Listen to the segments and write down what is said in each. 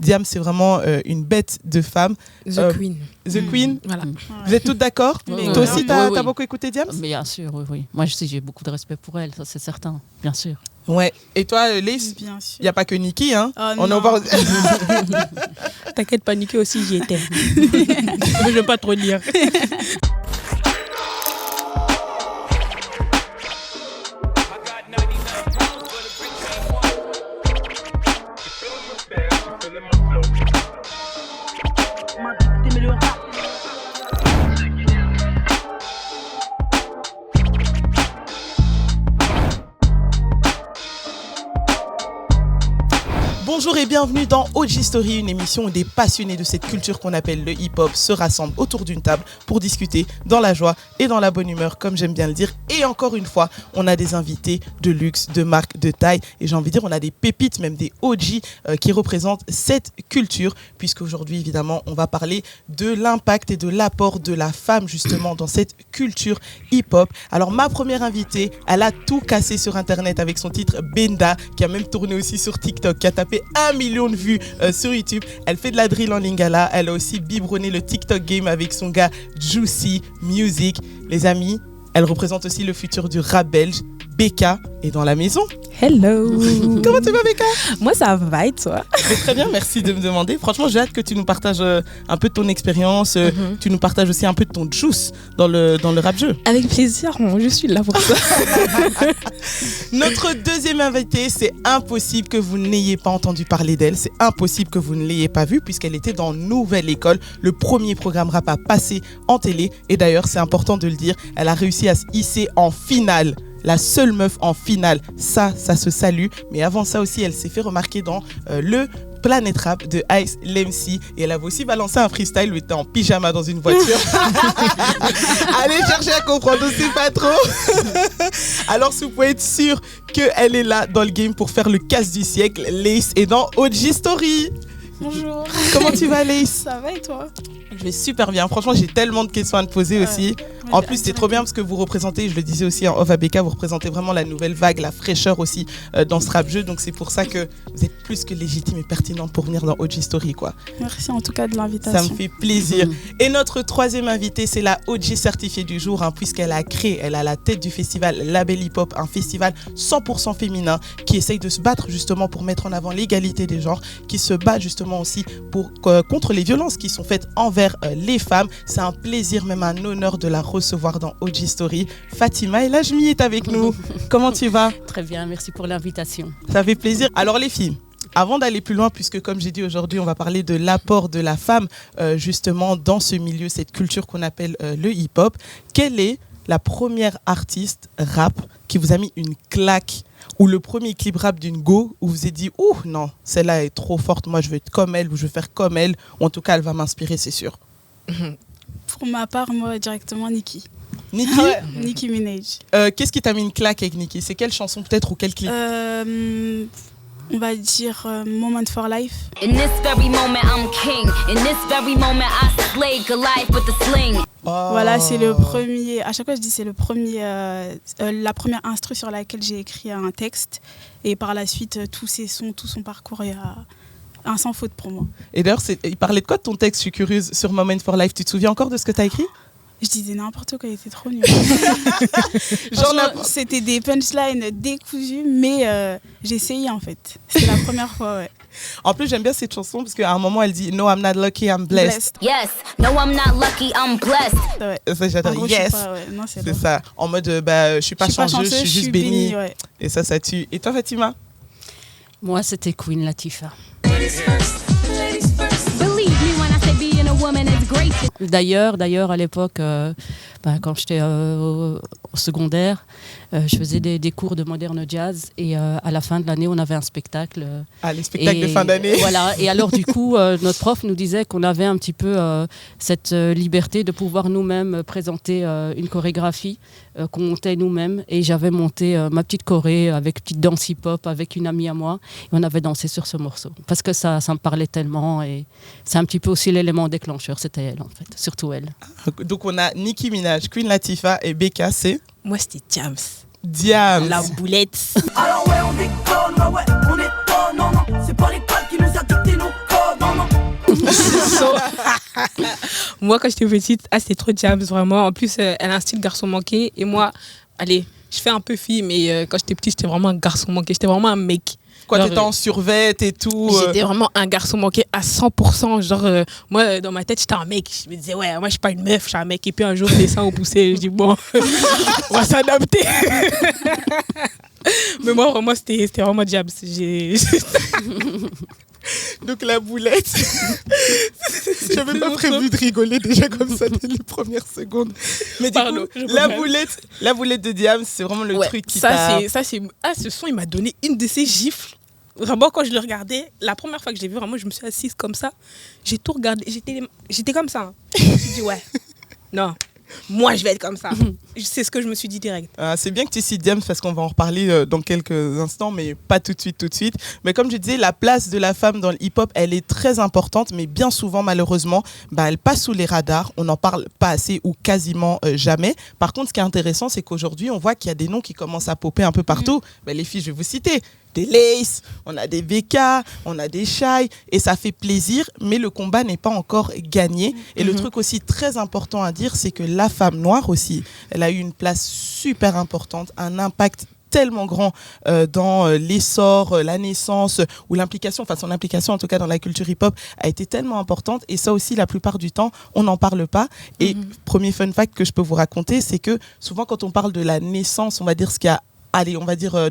Diam, c'est vraiment une bête de femme. The Queen. The Queen. Voilà. Vous êtes toutes d'accord? Toi aussi, t'as beaucoup écouté Diam? Bien sûr, oui. Moi, j'ai beaucoup de respect pour elle, ça c'est certain, bien sûr. Ouais. Et toi, Lace? Bien sûr. Il n'y a pas que Nikki, hein? On en parle. T'inquiète pas, Nikki aussi, j'y étais. Je ne veux pas trop dire. Bonjour et bienvenue dans OG Story, une émission où des passionnés de cette culture qu'on appelle le hip-hop se rassemblent autour d'une table pour discuter dans la joie et dans la bonne humeur, comme j'aime bien le dire. Et encore une fois, on a des invités de luxe, de marque, de taille. Et j'ai envie de dire, on a des pépites, même des OG qui représentent cette culture, puisqu'aujourd'hui, évidemment, on va parler de l'impact et de l'apport de la femme, justement, dans cette culture hip-hop. Alors, ma première invitée, elle a tout cassé sur Internet avec son titre Benda, qui a même tourné aussi sur TikTok, qui a tapé 1 million de vues sur YouTube. Elle fait de la drill en lingala. Elle a aussi biberonné le TikTok game avec son gars Juicy Music. Les amis, elle représente aussi le futur du rap belge. Beka est dans la maison. Hello. Comment tu vas, Beka? Moi, ça va et toi? Très bien, merci de me demander. Franchement, j'ai hâte que tu nous partages un peu de ton expérience. Tu nous partages aussi un peu de ton juice dans le rap jeu. Avec plaisir, je suis là pour ça. Notre deuxième invitée, c'est impossible que vous n'ayez pas entendu parler d'elle. C'est impossible que vous ne l'ayez pas vue puisqu'elle était dans Nouvelle École, le premier programme rap à passer en télé. Et d'ailleurs, c'est important de le dire, elle a réussi à se hisser en finale. La seule meuf en finale, ça se salue. Mais avant ça aussi, elle s'est fait remarquer dans le Planet Rap de Ice Lemcy. Et elle avait aussi balancé un freestyle où elle était en pyjama dans une voiture. Allez chercher à comprendre, on sait pas trop. Alors, si vous pouvez être sûr qu'elle est là dans le game pour faire le casse du siècle, Lace est dans OG Story. Bonjour. Comment tu vas, Lace? Ça va et toi? Je vais super bien. Franchement, j'ai tellement de questions à te poser aussi. En plus, c'est trop bien parce que vous représentez, je le disais aussi en off à Beka, vous représentez vraiment la nouvelle vague, la fraîcheur aussi dans ce rap jeu. Donc, c'est pour ça que vous êtes plus que légitime et pertinente pour venir dans OG Story, quoi. Merci en tout cas de l'invitation. Ça me fait plaisir. Et notre troisième invitée, c'est la OG certifiée du jour, puisqu'elle a créé, elle a la tête du festival Label Hip Hop, un festival 100% féminin qui essaye de se battre justement pour mettre en avant l'égalité des genres, qui se bat justement aussi contre les violences qui sont faites envers les femmes. C'est un plaisir, même un honneur de la recevoir dans OG Story. Fatima El Ajmi est avec nous. Comment tu vas? Très bien, merci pour l'invitation. Ça fait plaisir. Alors les filles, avant d'aller plus loin, puisque comme j'ai dit aujourd'hui, on va parler de l'apport de la femme justement dans ce milieu, cette culture qu'on appelle le hip-hop. Quelle est la première artiste rap qui vous a mis une claque, ou le premier clip rap d'une go où vous vous êtes dit « Ouh, non, celle-là est trop forte, moi je veux être comme elle, ou je veux faire comme elle, ou en tout cas elle va m'inspirer, c'est sûr ». Pour ma part, moi directement Nicki. Nicki? Nicki Minaj. Qu'est-ce qui t'a mis une claque avec Nicki? C'est quelle chanson peut-être ou quel clip? On va dire Moment for Life. In this very moment I'm king. In this very moment I slay Goliath with the sling. Oh. Voilà, c'est le premier. À chaque fois, je dis c'est le premier, la première instru sur laquelle j'ai écrit un texte. Et par la suite, tous ses sons, tout son parcours, il y a un sans faute pour moi. Et d'ailleurs, il parlait de quoi de ton texte? Je suis curieuse, sur Moment for Life. Tu te souviens encore de ce que tu as écrit? Je disais n'importe quoi, il était trop nul. C'était des punchlines décousues, mais j'ai essayé en fait. C'était la première fois, ouais. En plus, j'aime bien cette chanson parce qu'à un moment, elle dit « No, I'm not lucky, I'm blessed ». Yes, no, I'm not lucky, I'm blessed. Ouais. Ça, j'adore. Gros, Yes, non, c'est ça. En mode, je suis pas chanceuse, je suis juste bénie. Ouais. Et ça tue. Et toi, Fatima? Moi, c'était Queen Latifah. D'ailleurs, à l'époque, quand j'étais au secondaire, je faisais des cours de moderne jazz et à la fin de l'année, on avait un spectacle. Les spectacles de fin d'année. Voilà. Et alors, du coup, notre prof nous disait qu'on avait un petit peu cette liberté de pouvoir nous-mêmes présenter une chorégraphie qu'on montait nous-mêmes. Et j'avais monté ma petite choré avec petite danse hip-hop avec une amie à moi. Et on avait dansé sur ce morceau. Parce que ça me parlait tellement. Et c'est un petit peu aussi l'élément déclencheur. C'était elle, en fait. Surtout elle. Donc, on a Nicki Minaj, Queen Latifah et Beka, c'est? Moi, c'était Diams. Diams. La boulette. Alors ouais, on déconne, ouais, on étonne, non, c'est pas l'école qui nous a dicté nos codes. Moi, quand j'étais petite, c'était trop Diams, vraiment. En plus, elle a un style garçon manqué. Et moi, allez, je fais un peu fille, mais quand j'étais petite, j'étais vraiment un garçon manqué. J'étais vraiment un mec. Quoi, genre, t'étais en survêt et tout J'étais vraiment un garçon manqué à 100%. Genre, moi, dans ma tête, j'étais un mec. Je me disais, ouais, moi, je suis pas une meuf, je suis un mec. Et puis un jour, les seins ont poussé. Je dis, bon, on va s'adapter. Mais moi, vraiment, c'était vraiment Diams. Donc la boulette, j'avais pas prévu de rigoler déjà comme ça dès les premières secondes. Mais du Pardon, coup, la boulette de Diams, c'est vraiment le truc qui t'a... ce son, il m'a donné une de ces gifles. Vraiment, quand je le regardais, la première fois que je l'ai vu, vraiment, je me suis assise comme ça. J'ai tout regardé. J'étais comme ça. Hein. Je me suis dit, ouais, non, moi, je vais être comme ça. C'est ce que je me suis dit direct. C'est bien que tu cites Diams parce qu'on va en reparler dans quelques instants, mais pas tout de suite. Mais comme je disais, la place de la femme dans le hip-hop, elle est très importante, mais bien souvent, malheureusement, elle passe sous les radars. On n'en parle pas assez ou quasiment jamais. Par contre, ce qui est intéressant, c'est qu'aujourd'hui, on voit qu'il y a des noms qui commencent à popper un peu partout. Les filles, je vais vous citer. Des Lace, on a des BK, on a des Shai, et ça fait plaisir, mais le combat n'est pas encore gagné. Et le truc aussi très important à dire, c'est que la femme noire aussi, elle a eu une place super importante, un impact tellement grand dans l'essor, la naissance ou l'implication, enfin son implication en tout cas dans la culture hip-hop a été tellement importante, et ça aussi la plupart du temps on n'en parle pas. Et premier fun fact que je peux vous raconter, c'est que souvent quand on parle de la naissance, on va dire ce qu'il y a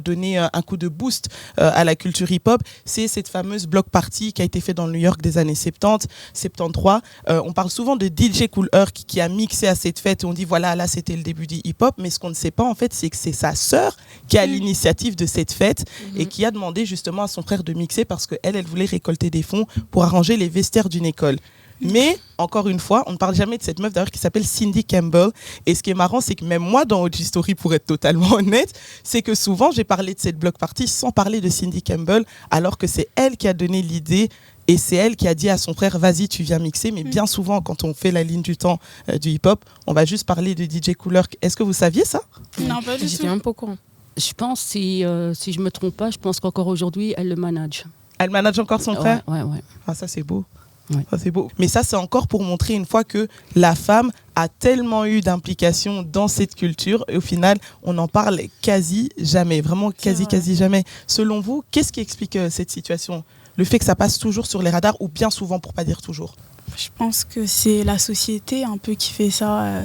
donner un coup de boost à la culture hip-hop, c'est cette fameuse block party qui a été faite dans le New York des années 70, 73. On parle souvent de DJ Kool Herc qui a mixé à cette fête et on dit voilà, là c'était le début du hip-hop, mais ce qu'on ne sait pas en fait, c'est que c'est sa sœur qui a l'initiative de cette fête et qui a demandé justement à son frère de mixer parce qu'elle voulait récolter des fonds pour arranger les vestiaires d'une école. Mais, encore une fois, on ne parle jamais de cette meuf d'ailleurs qui s'appelle Cindy Campbell. Et ce qui est marrant, c'est que même moi, dans OG Story, pour être totalement honnête, c'est que souvent, j'ai parlé de cette block party sans parler de Cindy Campbell, alors que c'est elle qui a donné l'idée et c'est elle qui a dit à son frère, vas-y, tu viens mixer. Mais bien souvent, quand on fait la ligne du temps du hip-hop, on va juste parler de DJ Kool Herc. Est-ce que vous saviez ça ? Non, pas du tout. J'étais un peu au courant. Je pense, si je me trompe pas, je pense qu'encore aujourd'hui, elle le manage. Elle manage encore son frère ? Ouais. Ah, ça, c'est beau. Ouais. Ça, c'est beau. Mais ça, c'est encore pour montrer une fois que la femme a tellement eu d'implication dans cette culture et au final, on n'en parle quasi jamais. Vraiment quasi jamais. Selon vous, qu'est-ce qui explique cette situation ? Le fait que ça passe toujours sur les radars ou bien souvent, pour pas dire toujours ? Je pense que c'est la société un peu qui fait ça.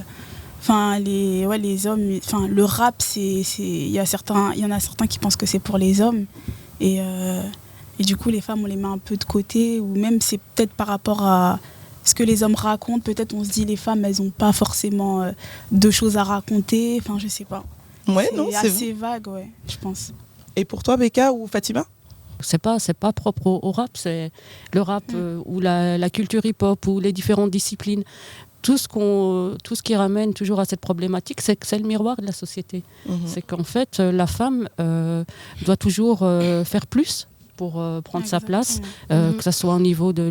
Enfin, les hommes, enfin, le rap, il y en a certains qui pensent que c'est pour les hommes. Et du coup, les femmes, on les met un peu de côté, ou même c'est peut-être par rapport à ce que les hommes racontent. Peut-être on se dit les femmes, elles n'ont pas forcément de choses à raconter. Enfin, je sais pas. Ouais, c'est assez vague, ouais, je pense. Et pour toi, Becca ou Fatima ? C'est pas propre au rap, c'est le rap ou la culture hip-hop ou les différentes disciplines. Tout ce qui ramène toujours à cette problématique, c'est que c'est le miroir de la société. C'est qu'en fait, la femme doit toujours faire plus pour prendre sa place, que ce soit au niveau de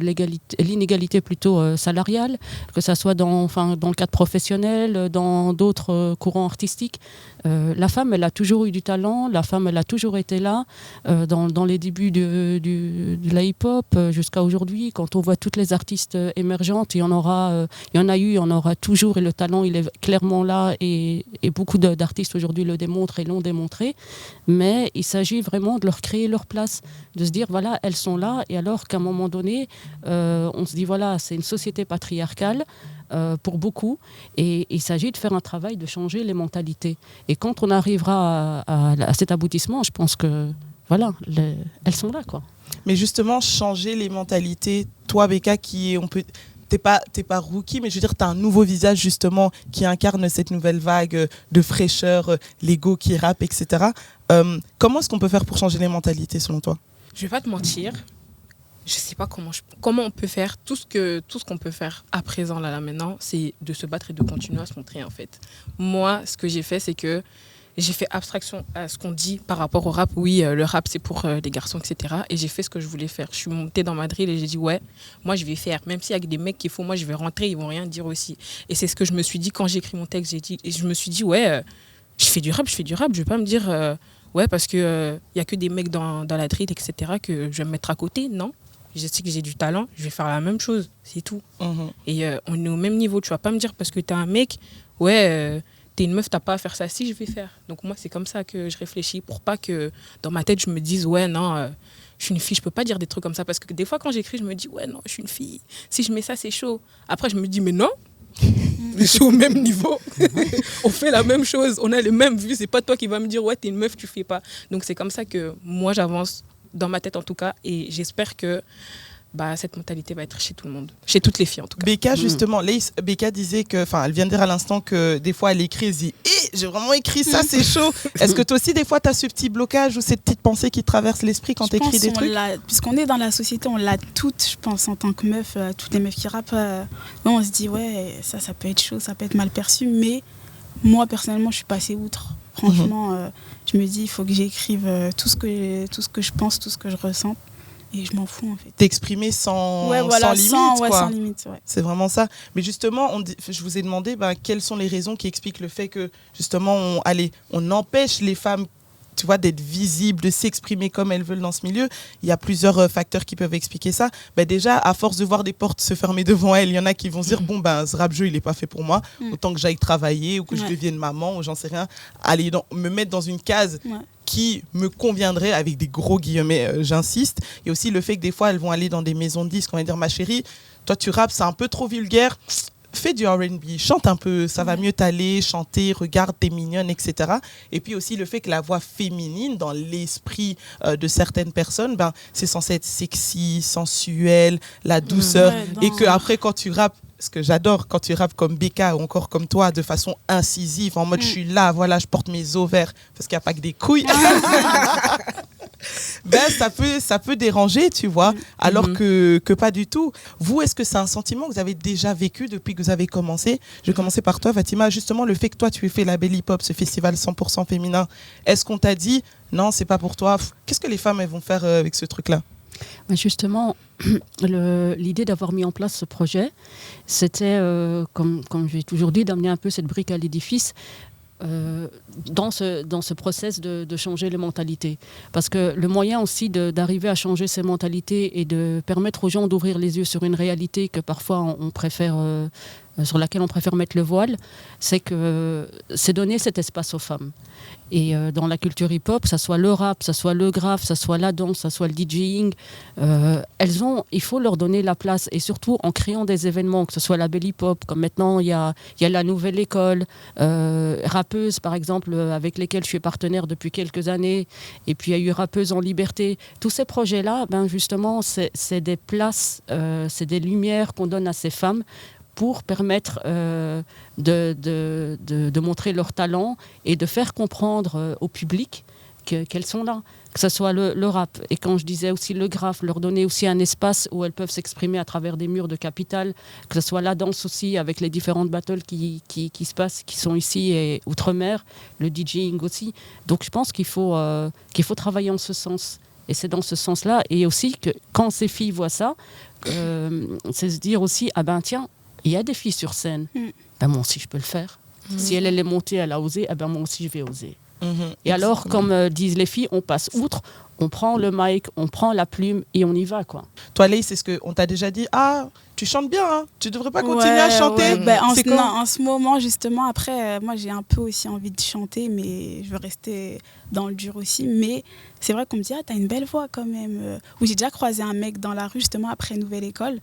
l'inégalité plutôt salariale, que ce soit dans le cadre professionnel, dans d'autres courants artistiques. La femme, elle a toujours eu du talent, la femme, elle a toujours été là, dans les débuts de la hip-hop jusqu'à aujourd'hui. Quand on voit toutes les artistes émergentes, il y en aura toujours, et le talent, il est clairement là, et beaucoup d'artistes aujourd'hui le démontrent et l'ont démontré. Mais il s'agit vraiment de leur créer leur place, de se dire, voilà, elles sont là, et alors qu'à un moment donné, on se dit, voilà, c'est une société patriarcale, pour beaucoup, et il s'agit de faire un travail de changer les mentalités. Et quand on arrivera à cet aboutissement, je pense que voilà, elles sont là, quoi. Mais justement, changer les mentalités, toi Becca, t'es pas rookie, mais je veux dire, t'as un nouveau visage justement qui incarne cette nouvelle vague de fraîcheur, l'ego qui rappe, etc. Comment est-ce qu'on peut faire pour changer les mentalités selon toi ? Je vais pas te mentir. Je sais pas comment on peut faire. Tout ce qu'on peut faire à présent, là maintenant, c'est de se battre et de continuer à se montrer, en fait. Moi, ce que j'ai fait, c'est que j'ai fait abstraction à ce qu'on dit par rapport au rap. Oui, le rap, c'est pour les garçons, etc. Et j'ai fait ce que je voulais faire. Je suis montée dans ma drill et j'ai dit, ouais, moi, je vais faire. Même s'il y a des mecs qu'il faut, moi, je vais rentrer, ils vont rien dire aussi. Et c'est ce que je me suis dit quand j'ai écrit mon texte. Je me suis dit, ouais, je fais du rap. Je vais pas me dire, ouais, parce qu'il y a que des mecs dans la drill, etc., que je vais me mettre à côté. Non. je sais que j'ai du talent, je vais faire la même chose, c'est tout. Et on est au même niveau. Tu vas pas me dire parce que t'es un mec, t'es une meuf, t'as pas à faire ça. Si, je vais faire. Donc moi, c'est comme ça que je réfléchis pour pas que dans ma tête, je me dise, je suis une fille, je peux pas dire des trucs comme ça. Parce que des fois, quand j'écris, je me dis, non, je suis une fille. Si je mets ça, c'est chaud. Après, je me dis, mais non, je suis au même niveau. On fait la même chose. On a les mêmes vues. C'est pas toi qui vas me dire, t'es une meuf, tu fais pas. Donc c'est comme ça que moi, j'avance dans ma tête en tout cas. Et j'espère que cette mentalité va être chez tout le monde, chez toutes les filles en tout cas. Becca, justement, Becca disait que, elle vient de dire à l'instant que des fois elle écrit, elle se dit j'ai vraiment écrit ça, c'est chaud. Est-ce que toi aussi des fois tu as ce petit blocage ou cette petite pensée qui te traverse l'esprit quand tu écris des trucs? Puisqu'on est dans la société, on l'a toutes, je pense, en tant que meuf, toutes les meufs qui rappent, on se dit ça peut être chaud, ça peut être mal perçu, mais moi personnellement je suis passée outre. Franchement, je me dis il faut que j'écrive tout ce que je pense, tout ce que je ressens. Et je m'en fous en fait. T'exprimer sans limite, quoi. Sans limite, ouais. C'est vraiment ça. Mais justement, je vous ai demandé quelles sont les raisons qui expliquent le fait que justement, on empêche les femmes, tu vois, d'être visibles, de s'exprimer comme elles veulent dans ce milieu. Il y a plusieurs facteurs qui peuvent expliquer ça. Déjà, à force de voir des portes se fermer devant elles, il y en a qui vont se dire ce rap-jeu, il n'est pas fait pour moi. Autant que j'aille travailler ou que je devienne maman ou j'en sais rien. Aller me mettre dans une case qui me conviendrait, avec des gros guillemets, j'insiste. Et aussi le fait que des fois, elles vont aller dans des maisons de disques, on va dire, ma chérie, toi tu rappes, c'est un peu trop vulgaire. Fais du R&B, chante un peu, ça va mieux t'aller, chanter, regarde, t'es mignonne, etc. Et puis aussi le fait que la voix féminine, dans l'esprit de certaines personnes, c'est censé être sexy, sensuel, la douceur. Et qu'après, quand tu rappes, ce que j'adore, quand tu rappes comme Becca ou encore comme toi, de façon incisive, en mode je suis là, voilà, je porte mes ovaires, parce qu'il n'y a pas que des couilles. Ça peut déranger, tu vois, alors que pas du tout. Vous, est-ce que c'est un sentiment que vous avez déjà vécu depuis que vous avez commencé? Je vais commencer par toi, Fatima. Justement, le fait que toi, tu aies fait la Belle Hip Hop, ce festival 100% féminin, est-ce qu'on t'a dit, non, c'est pas pour toi? Qu'est-ce que les femmes elles vont faire avec ce truc-là? Justement, l'idée d'avoir mis en place ce projet, c'était, comme j'ai toujours dit, d'amener un peu cette brique à l'édifice. Dans ce process de changer les mentalités. Parce que le moyen aussi d'arriver à changer ces mentalités et de permettre aux gens d'ouvrir les yeux sur une réalité que parfois on préfère, sur laquelle on préfère mettre le voile, c'est donner cet espace aux femmes. Et dans la culture hip-hop, ça soit le rap, ça soit le graphe, ça soit la danse, ça soit le DJing, il faut leur donner la place. Et surtout en créant des événements, que ce soit la Belle Hip-Hop, comme maintenant il y a la nouvelle école, rappeuses par exemple, avec lesquelles je suis partenaire depuis quelques années, et puis il y a eu Rappeuses en Liberté. Tous ces projets-là, justement, c'est des places, c'est des lumières qu'on donne à ces femmes pour permettre de montrer leur talent et de faire comprendre au public qu'elles sont là, que ce soit le rap. Et quand je disais aussi le graphe, leur donner aussi un espace où elles peuvent s'exprimer à travers des murs de Capitale, que ce soit la danse aussi, avec les différentes battles qui se passent, qui sont ici et outre-mer, le DJing aussi. Donc je pense qu'il faut travailler en ce sens. Et c'est dans ce sens-là. Et aussi que quand ces filles voient ça, c'est se dire aussi, tiens, il y a des filles sur scène. Moi aussi, je peux le faire. Si elle est montée, elle a osé, moi aussi, je vais oser. Et alors, comme disent les filles, on passe outre, on prend le mic, on prend la plume et on y va, quoi. Toi, Leï, c'est ce qu'on t'a déjà dit. Tu chantes bien, hein. Tu devrais pas continuer à chanter. En ce moment, justement, après, moi, j'ai un peu aussi envie de chanter, mais je veux rester dans le dur aussi. Mais c'est vrai qu'on me dit, t'as une belle voix quand même. J'ai déjà croisé un mec dans la rue, justement, après Nouvelle École.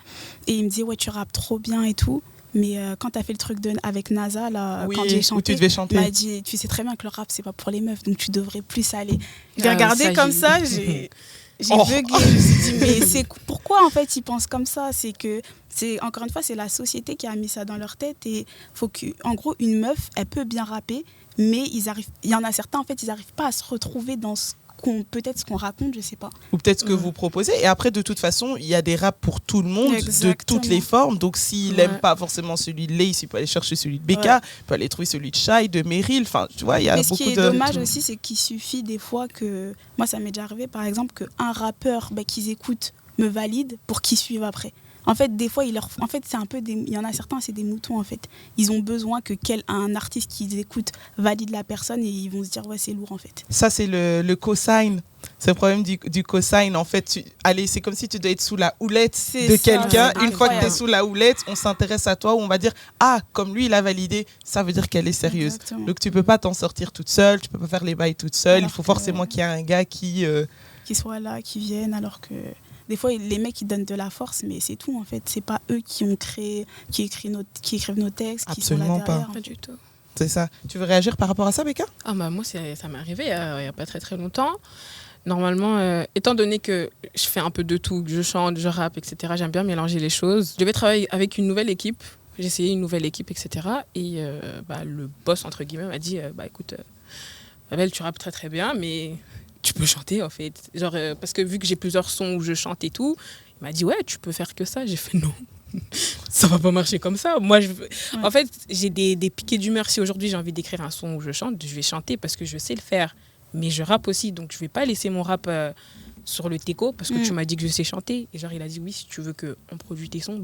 Et il me dit, tu rappes trop bien et tout. Mais quand t'as fait le truc avec NASA, là, quand j'ai chanté, il m'a dit, tu sais très bien que le rap, c'est pas pour les meufs, donc tu devrais plus aller. J'ai regardé comme ça, j'ai bugué. Je me suis dit, mais pourquoi en fait ils pensent comme ça? Encore une fois, c'est la société qui a mis ça dans leur tête. Et faut en gros, une meuf, elle peut bien rapper, mais il y en a certains, en fait, ils n'arrivent pas à se retrouver dans peut-être ce qu'on raconte, je sais pas. Ou peut-être ce que vous proposez. Et après, de toute façon, il y a des raps pour tout le monde, de toutes les formes. Donc, s'il n'aime pas forcément celui de Leï, il peut aller chercher celui de Becca, il peut aller trouver celui de Shai, de Meryl. Enfin, tu vois, il y a beaucoup de... Ce qui est dommage aussi, c'est qu'il suffit des fois que... Moi, ça m'est déjà arrivé, par exemple, qu'un rappeur qu'ils écoutent me valident pour qu'ils suivent après. En fait, des fois, c'est un peu il y en a certains, c'est des moutons en fait. Ils ont besoin que un artiste qu'ils écoutent valide la personne et ils vont se dire ouais, c'est lourd en fait. Ça, c'est le cosign. C'est le problème du cosign. En fait, c'est comme si tu dois être sous la houlette de quelqu'un. Une fois que tu es sous la houlette, on s'intéresse à toi, où on va dire ah, comme lui, il a validé, ça veut dire qu'elle est sérieuse. Exactement. Donc, tu peux pas t'en sortir toute seule, tu peux pas faire les bails toute seule. Alors il faut forcément qu'il y ait un gars qui soit là, qui vienne, alors que des fois, les mecs, ils donnent de la force, mais c'est tout, en fait. C'est pas eux qui écrivent nos textes, absolument qui sont là derrière. Pas du tout. C'est ça. Tu veux réagir par rapport à ça, Becca ? Moi, ça m'est arrivé il y a pas très très longtemps. Normalement, étant donné que je fais un peu de tout, je chante, je rappe, etc., j'aime bien mélanger les choses. Je devais travailler avec une nouvelle équipe. J'ai essayé une nouvelle équipe, etc. Et le boss, entre guillemets, m'a dit écoute, Babel, tu rappes très très bien, mais tu peux chanter en fait. Genre, parce que vu que j'ai plusieurs sons où je chante et tout, il m'a dit ouais, tu peux faire que ça. J'ai fait non, ça va pas marcher comme ça. Moi, en fait, j'ai des piquets d'humeur. Si aujourd'hui j'ai envie d'écrire un son où je chante, je vais chanter parce que je sais le faire. Mais je rappe aussi, donc je vais pas laisser mon rap sur le teco parce que tu m'as dit que je sais chanter. Et genre, il a dit oui, si tu veux qu'on produise tes sons,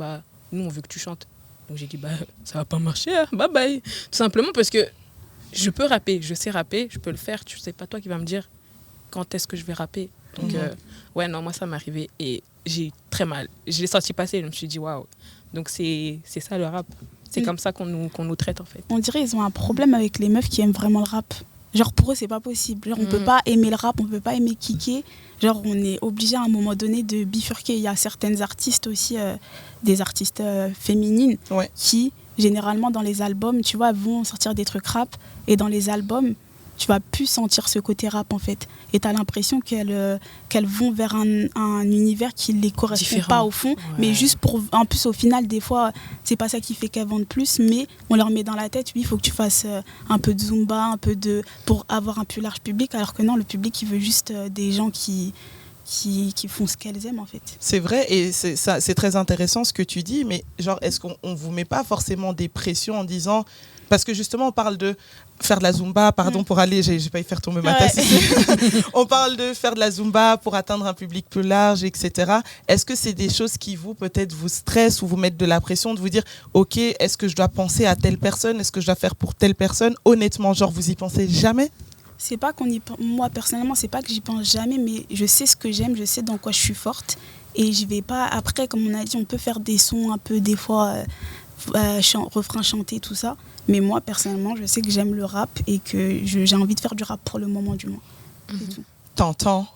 nous on veut que tu chantes. Donc j'ai dit ça va pas marcher, hein. Bye bye. Tout simplement parce que je peux rapper, je sais rapper, je peux le faire. Tu sais pas toi qui vas me dire quand est-ce que je vais rapper. Donc moi ça m'est arrivé et j'ai eu très mal. Je l'ai senti passer, je me suis dit waouh. Donc c'est ça le rap. C'est comme ça qu'on nous traite en fait. On dirait qu'ils ont un problème avec les meufs qui aiment vraiment le rap. Genre pour eux c'est pas possible. Genre on peut pas aimer le rap, on peut pas aimer kicker. Genre on est obligé à un moment donné de bifurquer. Il y a certaines artistes aussi, des artistes féminines qui généralement dans les albums, tu vois, vont sortir des trucs rap et dans les albums tu vas plus sentir ce côté rap en fait. Et tu as l'impression qu'elles vont vers un univers qui ne les correspond pas au fond. Mais juste pour... En plus, au final, des fois, c'est pas ça qui fait qu'elles vendent plus. Mais on leur met dans la tête, oui, il faut que tu fasses un peu de Zumba, pour avoir un plus large public. Alors que non, le public, il veut juste des gens qui font ce qu'elles aiment en fait. C'est vrai et c'est très intéressant ce que tu dis, mais genre est-ce qu'on vous met pas forcément des pressions en disant, parce que justement on parle de faire de la Zumba, pour aller, j'ai pas y faire tomber ma tasse ici. On parle de faire de la Zumba pour atteindre un public plus large, etc. Est-ce que c'est des choses qui peut-être vous stressent ou vous mettent de la pression de vous dire ok, est-ce que je dois penser à telle personne, est-ce que je dois faire pour telle personne? Honnêtement, genre vous y pensez jamais? C'est pas qu'on y pense, moi personnellement, c'est pas que j'y pense jamais, mais je sais ce que j'aime, je sais dans quoi je suis forte. Et je vais pas, après, comme on a dit, on peut faire des sons un peu, des fois, refrain chanté, tout ça. Mais moi, personnellement, je sais que j'aime le rap et que j'ai envie de faire du rap pour le moment, du moins. C'est tout. T'entends.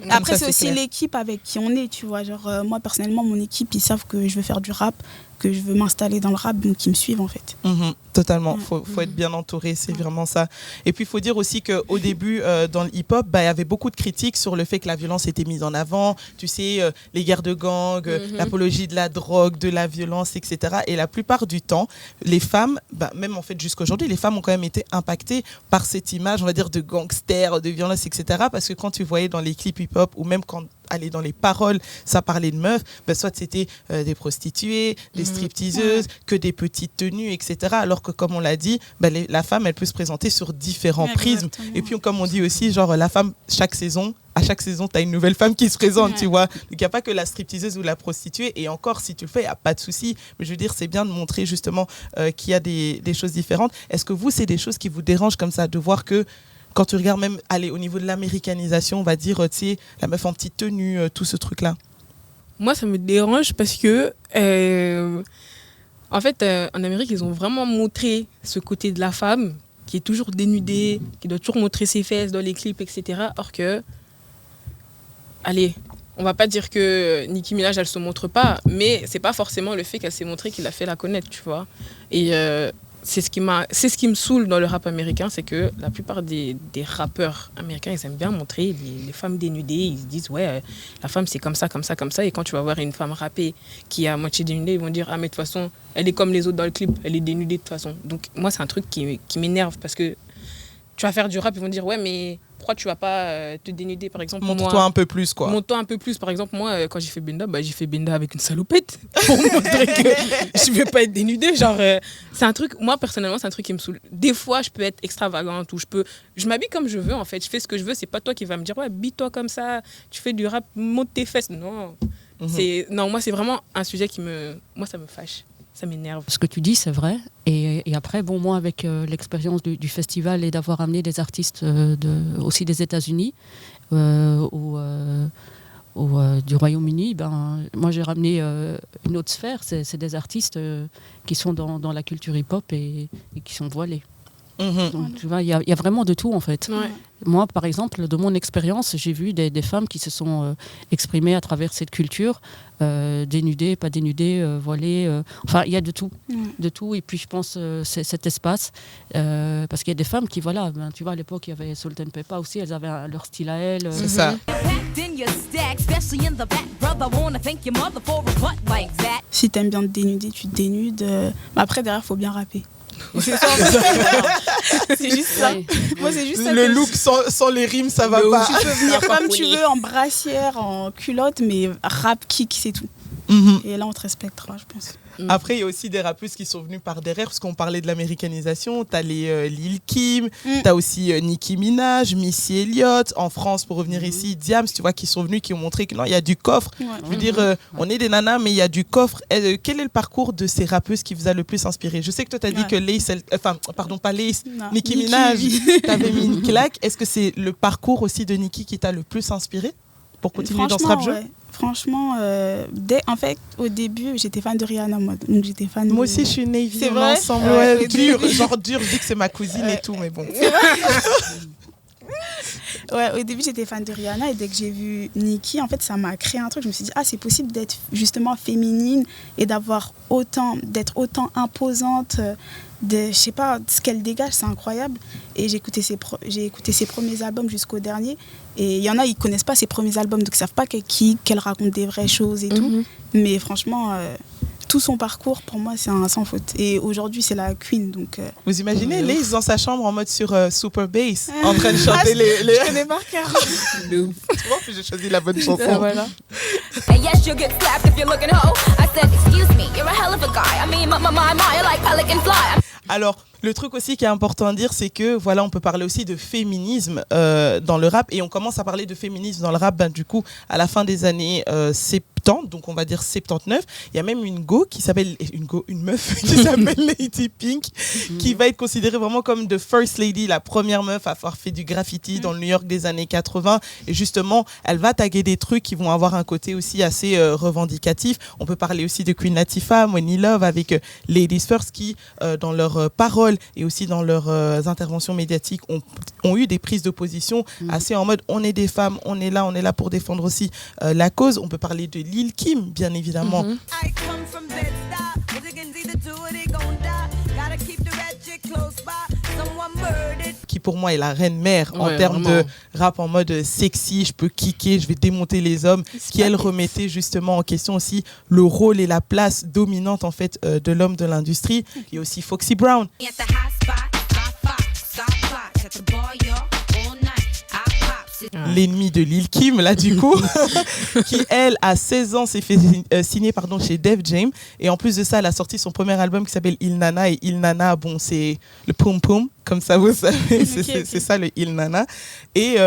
Après, c'est aussi l'équipe avec qui on est, tu vois. Genre, moi, personnellement, mon équipe, ils savent que je veux faire du rap, que je veux m'installer dans le rap, donc ils me suivent, en fait. Totalement. Faut être bien entouré, c'est vraiment ça. Et puis, il faut dire aussi qu'au début, dans le hip-hop, il y avait beaucoup de critiques sur le fait que la violence était mise en avant. Tu sais, les guerres de gang, l'apologie de la drogue, de la violence, etc. Et la plupart du temps, les femmes, même en fait jusqu'à aujourd'hui, les femmes ont quand même été impactées par cette image, on va dire, de gangster, de violence, etc. Parce que quand tu voyais dans les clips hip-hop, ou même quand aller dans les paroles, ça parlait de meufs, soit c'était des prostituées, des stripteaseuses, que des petites tenues, etc. Alors que comme on l'a dit, la femme, elle peut se présenter sur différents prismes. Exactement. Et puis comme on dit aussi, genre la femme, à chaque saison, tu as une nouvelle femme qui se présente, tu vois. Donc il n'y a pas que la stripteaseuse ou la prostituée, et encore, si tu le fais, il n'y a pas de souci. Mais je veux dire, c'est bien de montrer justement qu'il y a des choses différentes. Est-ce que vous, c'est des choses qui vous dérangent comme ça, de voir que quand tu regardes même, au niveau de l'américanisation, on va dire, tu sais, la meuf en petite tenue, tout ce truc-là? Moi, ça me dérange parce que, en fait, en Amérique, ils ont vraiment montré ce côté de la femme qui est toujours dénudée, qui doit toujours montrer ses fesses dans les clips, etc. Or que, allez, on va pas dire que Nicki Minaj, elle se montre pas, mais c'est pas forcément le fait qu'elle s'est montrée qui l'a fait la connaître, tu vois. Et c'est ce qui me saoule dans le rap américain, c'est que la plupart des rappeurs américains, ils aiment bien montrer les femmes dénudées. Ils se disent ouais, la femme c'est comme ça, comme ça, comme ça. Et quand tu vas voir une femme rapper qui est à moitié dénudée, ils vont dire ah mais de toute façon, elle est comme les autres dans le clip, elle est dénudée de toute façon. Donc moi c'est un truc qui m'énerve parce que tu vas faire du rap, ils vont dire ouais mais pourquoi tu vas pas te dénuder par exemple? Montre-toi un peu plus quoi. Montre-toi un peu plus. Par exemple moi quand j'ai fait Benda, j'ai fait Benda avec une salopette pour montrer que je vais pas être dénudée. Genre c'est un truc, moi personnellement c'est un truc qui me saoule. Des fois je peux être extravagante ou je m'habille comme je veux en fait. Je fais ce que je veux. C'est pas toi qui vas me dire ouais habille-toi comme ça. Tu fais du rap, monte tes fesses. Non. Non, moi, c'est vraiment un sujet moi, ça me fâche. Ça m'énerve. Ce que tu dis, c'est vrai. Et après, bon, moi, avec l'expérience du festival et d'avoir amené des artistes aussi des États-Unis ou du Royaume-Uni, moi, j'ai ramené une autre sphère. C'est des artistes qui sont dans la culture hip-hop et qui sont voilés. Donc, tu vois, il y a vraiment de tout, en fait. Ouais. Moi, par exemple, de mon expérience, j'ai vu des femmes qui se sont exprimées à travers cette culture, dénudées, pas dénudées, voilées. Enfin, il y a de tout. De tout. Et puis, je pense cet espace, parce qu'il y a des femmes qui, voilà, tu vois, à l'époque, il y avait Salt and Pepper aussi, elles avaient leur style à elles. C'est ça. Si t'aimes bien te dénuder, tu te dénudes. Après, derrière, faut bien rapper. C'est ça. C'est juste ça. Ouais. Moi, c'est juste ça. Le que look sans les rimes, ça va De pas. ouf. Tu peux venir comme tu veux, en brassière, en culotte, mais rap, kick, c'est tout. Mhm. Et là, on te respectera, je pense. Après, il y a aussi des rappeuses qui sont venues par derrière, parce qu'on parlait de l'américanisation. T'as les Lil Kim, t'as aussi Nicki Minaj, Missy Elliott. En France, pour revenir ici, Diams, tu vois, qui sont venus, qui ont montré que non, il y a du coffre. Ouais. Je veux dire, on est des nanas, mais il y a du coffre. Quel est le parcours de ces rappeuses qui vous a le plus inspiré? Je sais que toi, t'as dit que Lace, pas Lace, Non. Nicki Minaj, t'avais mis une claque. Est-ce que c'est le parcours aussi de Nicki qui t'a le plus inspiré pour continuer dans ce rap jeu? Ouais. Franchement, en fait, au début, j'étais fan de Rihanna, moi. Donc, j'étais fan Moi de... aussi, je suis Navy. C'est on vrai. est ensemble. Ouais, Ouais, au dur, début. genre dur. Je dis que c'est ma cousine et tout, mais bon. Ouais, au début, j'étais fan de Rihanna et dès que j'ai vu Nicki, en fait, ça m'a créé un truc. Je me suis dit, c'est possible d'être justement féminine et d'être autant imposante. Je sais pas, ce qu'elle dégage, c'est incroyable. Et j'ai écouté ses premiers albums jusqu'au dernier. Et il y en a, ils connaissent pas ses premiers albums, donc ils savent pas qu'elle raconte des vraies choses et tout. Mais franchement, tout son parcours, pour moi, c'est un sans faute. Et aujourd'hui, c'est la queen, donc... Vous imaginez, Lace dans sa chambre en mode sur Super Bass, en train de chanter les... Je connais par cœur. Tu vois, puis j'ai choisi la bonne chanson. Voilà. And yes, you'll get slapped if you're looking hoe. I said, excuse me, you're a hell of a guy. I mean, you're like pelican fly. Alors, le truc aussi qui est important à dire, c'est que voilà, on peut parler aussi de féminisme dans le rap, et on commence à parler de féminisme dans le rap, du coup, à la fin des années 70, donc on va dire 79. Il y a même une meuf qui s'appelle Lady Pink, qui va être considérée vraiment comme the first lady, la première meuf à avoir fait du graffiti dans le New York des années 80. Et justement, elle va taguer des trucs qui vont avoir un côté aussi assez revendicatif. On peut parler aussi de Queen Latifah, Money Love, avec Ladies First, qui, dans leurs paroles et aussi dans leurs interventions médiatiques, ont eu des prises de position assez en mode on est des femmes, on est là pour défendre aussi la cause. On peut parler de Lil Kim, bien évidemment. Qui pour moi est la reine mère en termes de rap en mode sexy, je peux kicker, je vais démonter les hommes, qui elle remettait justement en question aussi le rôle et la place dominante en fait de l'homme de l'industrie. Il y a aussi Foxy Brown. L'ennemi de Lil Kim, là, du coup, qui, elle, à 16 ans, s'est fait signer chez Def Jam. Et en plus de ça, elle a sorti son premier album qui s'appelle Il Nana. Et Il Nana, bon, c'est le poum poum, comme ça, vous savez, c'est ça le Il Nana. Et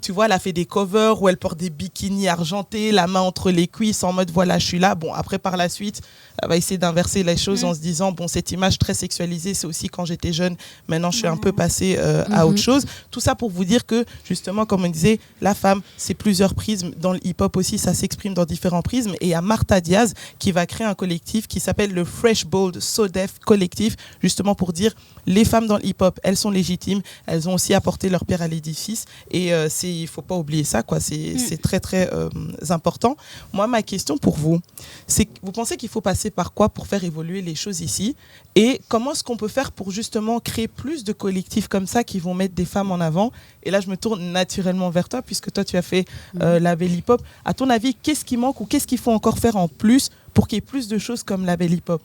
tu vois, elle a fait des covers où elle porte des bikinis argentés, la main entre les cuisses, en mode voilà, je suis là. Bon, après, par la suite, elle va essayer d'inverser les choses en se disant, bon, cette image très sexualisée, c'est aussi quand j'étais jeune. Maintenant, je suis un peu passée à autre chose. Tout ça pour vous dire que, justement, comme on disait, la femme, c'est plusieurs prismes. Dans le hip-hop aussi, ça s'exprime dans différents prismes. Et il y a Martha Diaz qui va créer un collectif qui s'appelle le Fresh Bold So Def Collectif, justement pour dire les femmes dans le hip-hop, elles sont légitimes, elles ont aussi apporté leur pierre à l'édifice. Et il ne faut pas oublier ça, quoi. C'est très, très important. Moi, ma question pour vous, c'est vous pensez qu'il faut passer par quoi pour faire évoluer les choses ici? Et comment est-ce qu'on peut faire pour justement créer plus de collectifs comme ça qui vont mettre des femmes en avant? Et là, je me tourne naturellement vers toi, puisque toi, tu as fait la Belle Hip Hop. À ton avis, qu'est-ce qui manque ou qu'est-ce qu'il faut encore faire en plus pour qu'il y ait plus de choses comme la Belle Hip Hop?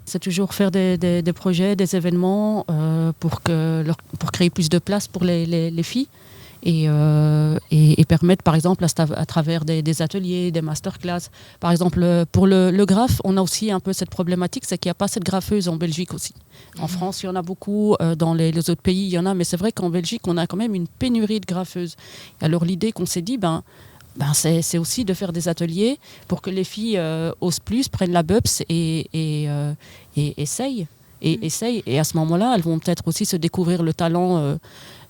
C'est toujours faire des projets, des événements pour créer plus de place pour les filles et permettre, par exemple, à travers des ateliers, des masterclass. Par exemple, pour le graphe, on a aussi un peu cette problématique, c'est qu'il n'y a pas cette graffeuse en Belgique aussi. En France, il y en a beaucoup, dans les autres pays, il y en a, mais c'est vrai qu'en Belgique, on a quand même une pénurie de graffeuses. Alors l'idée qu'on s'est dit, c'est aussi de faire des ateliers pour que les filles osent plus, prennent la BUPS et essayent. Et à ce moment-là, elles vont peut-être aussi se découvrir le talent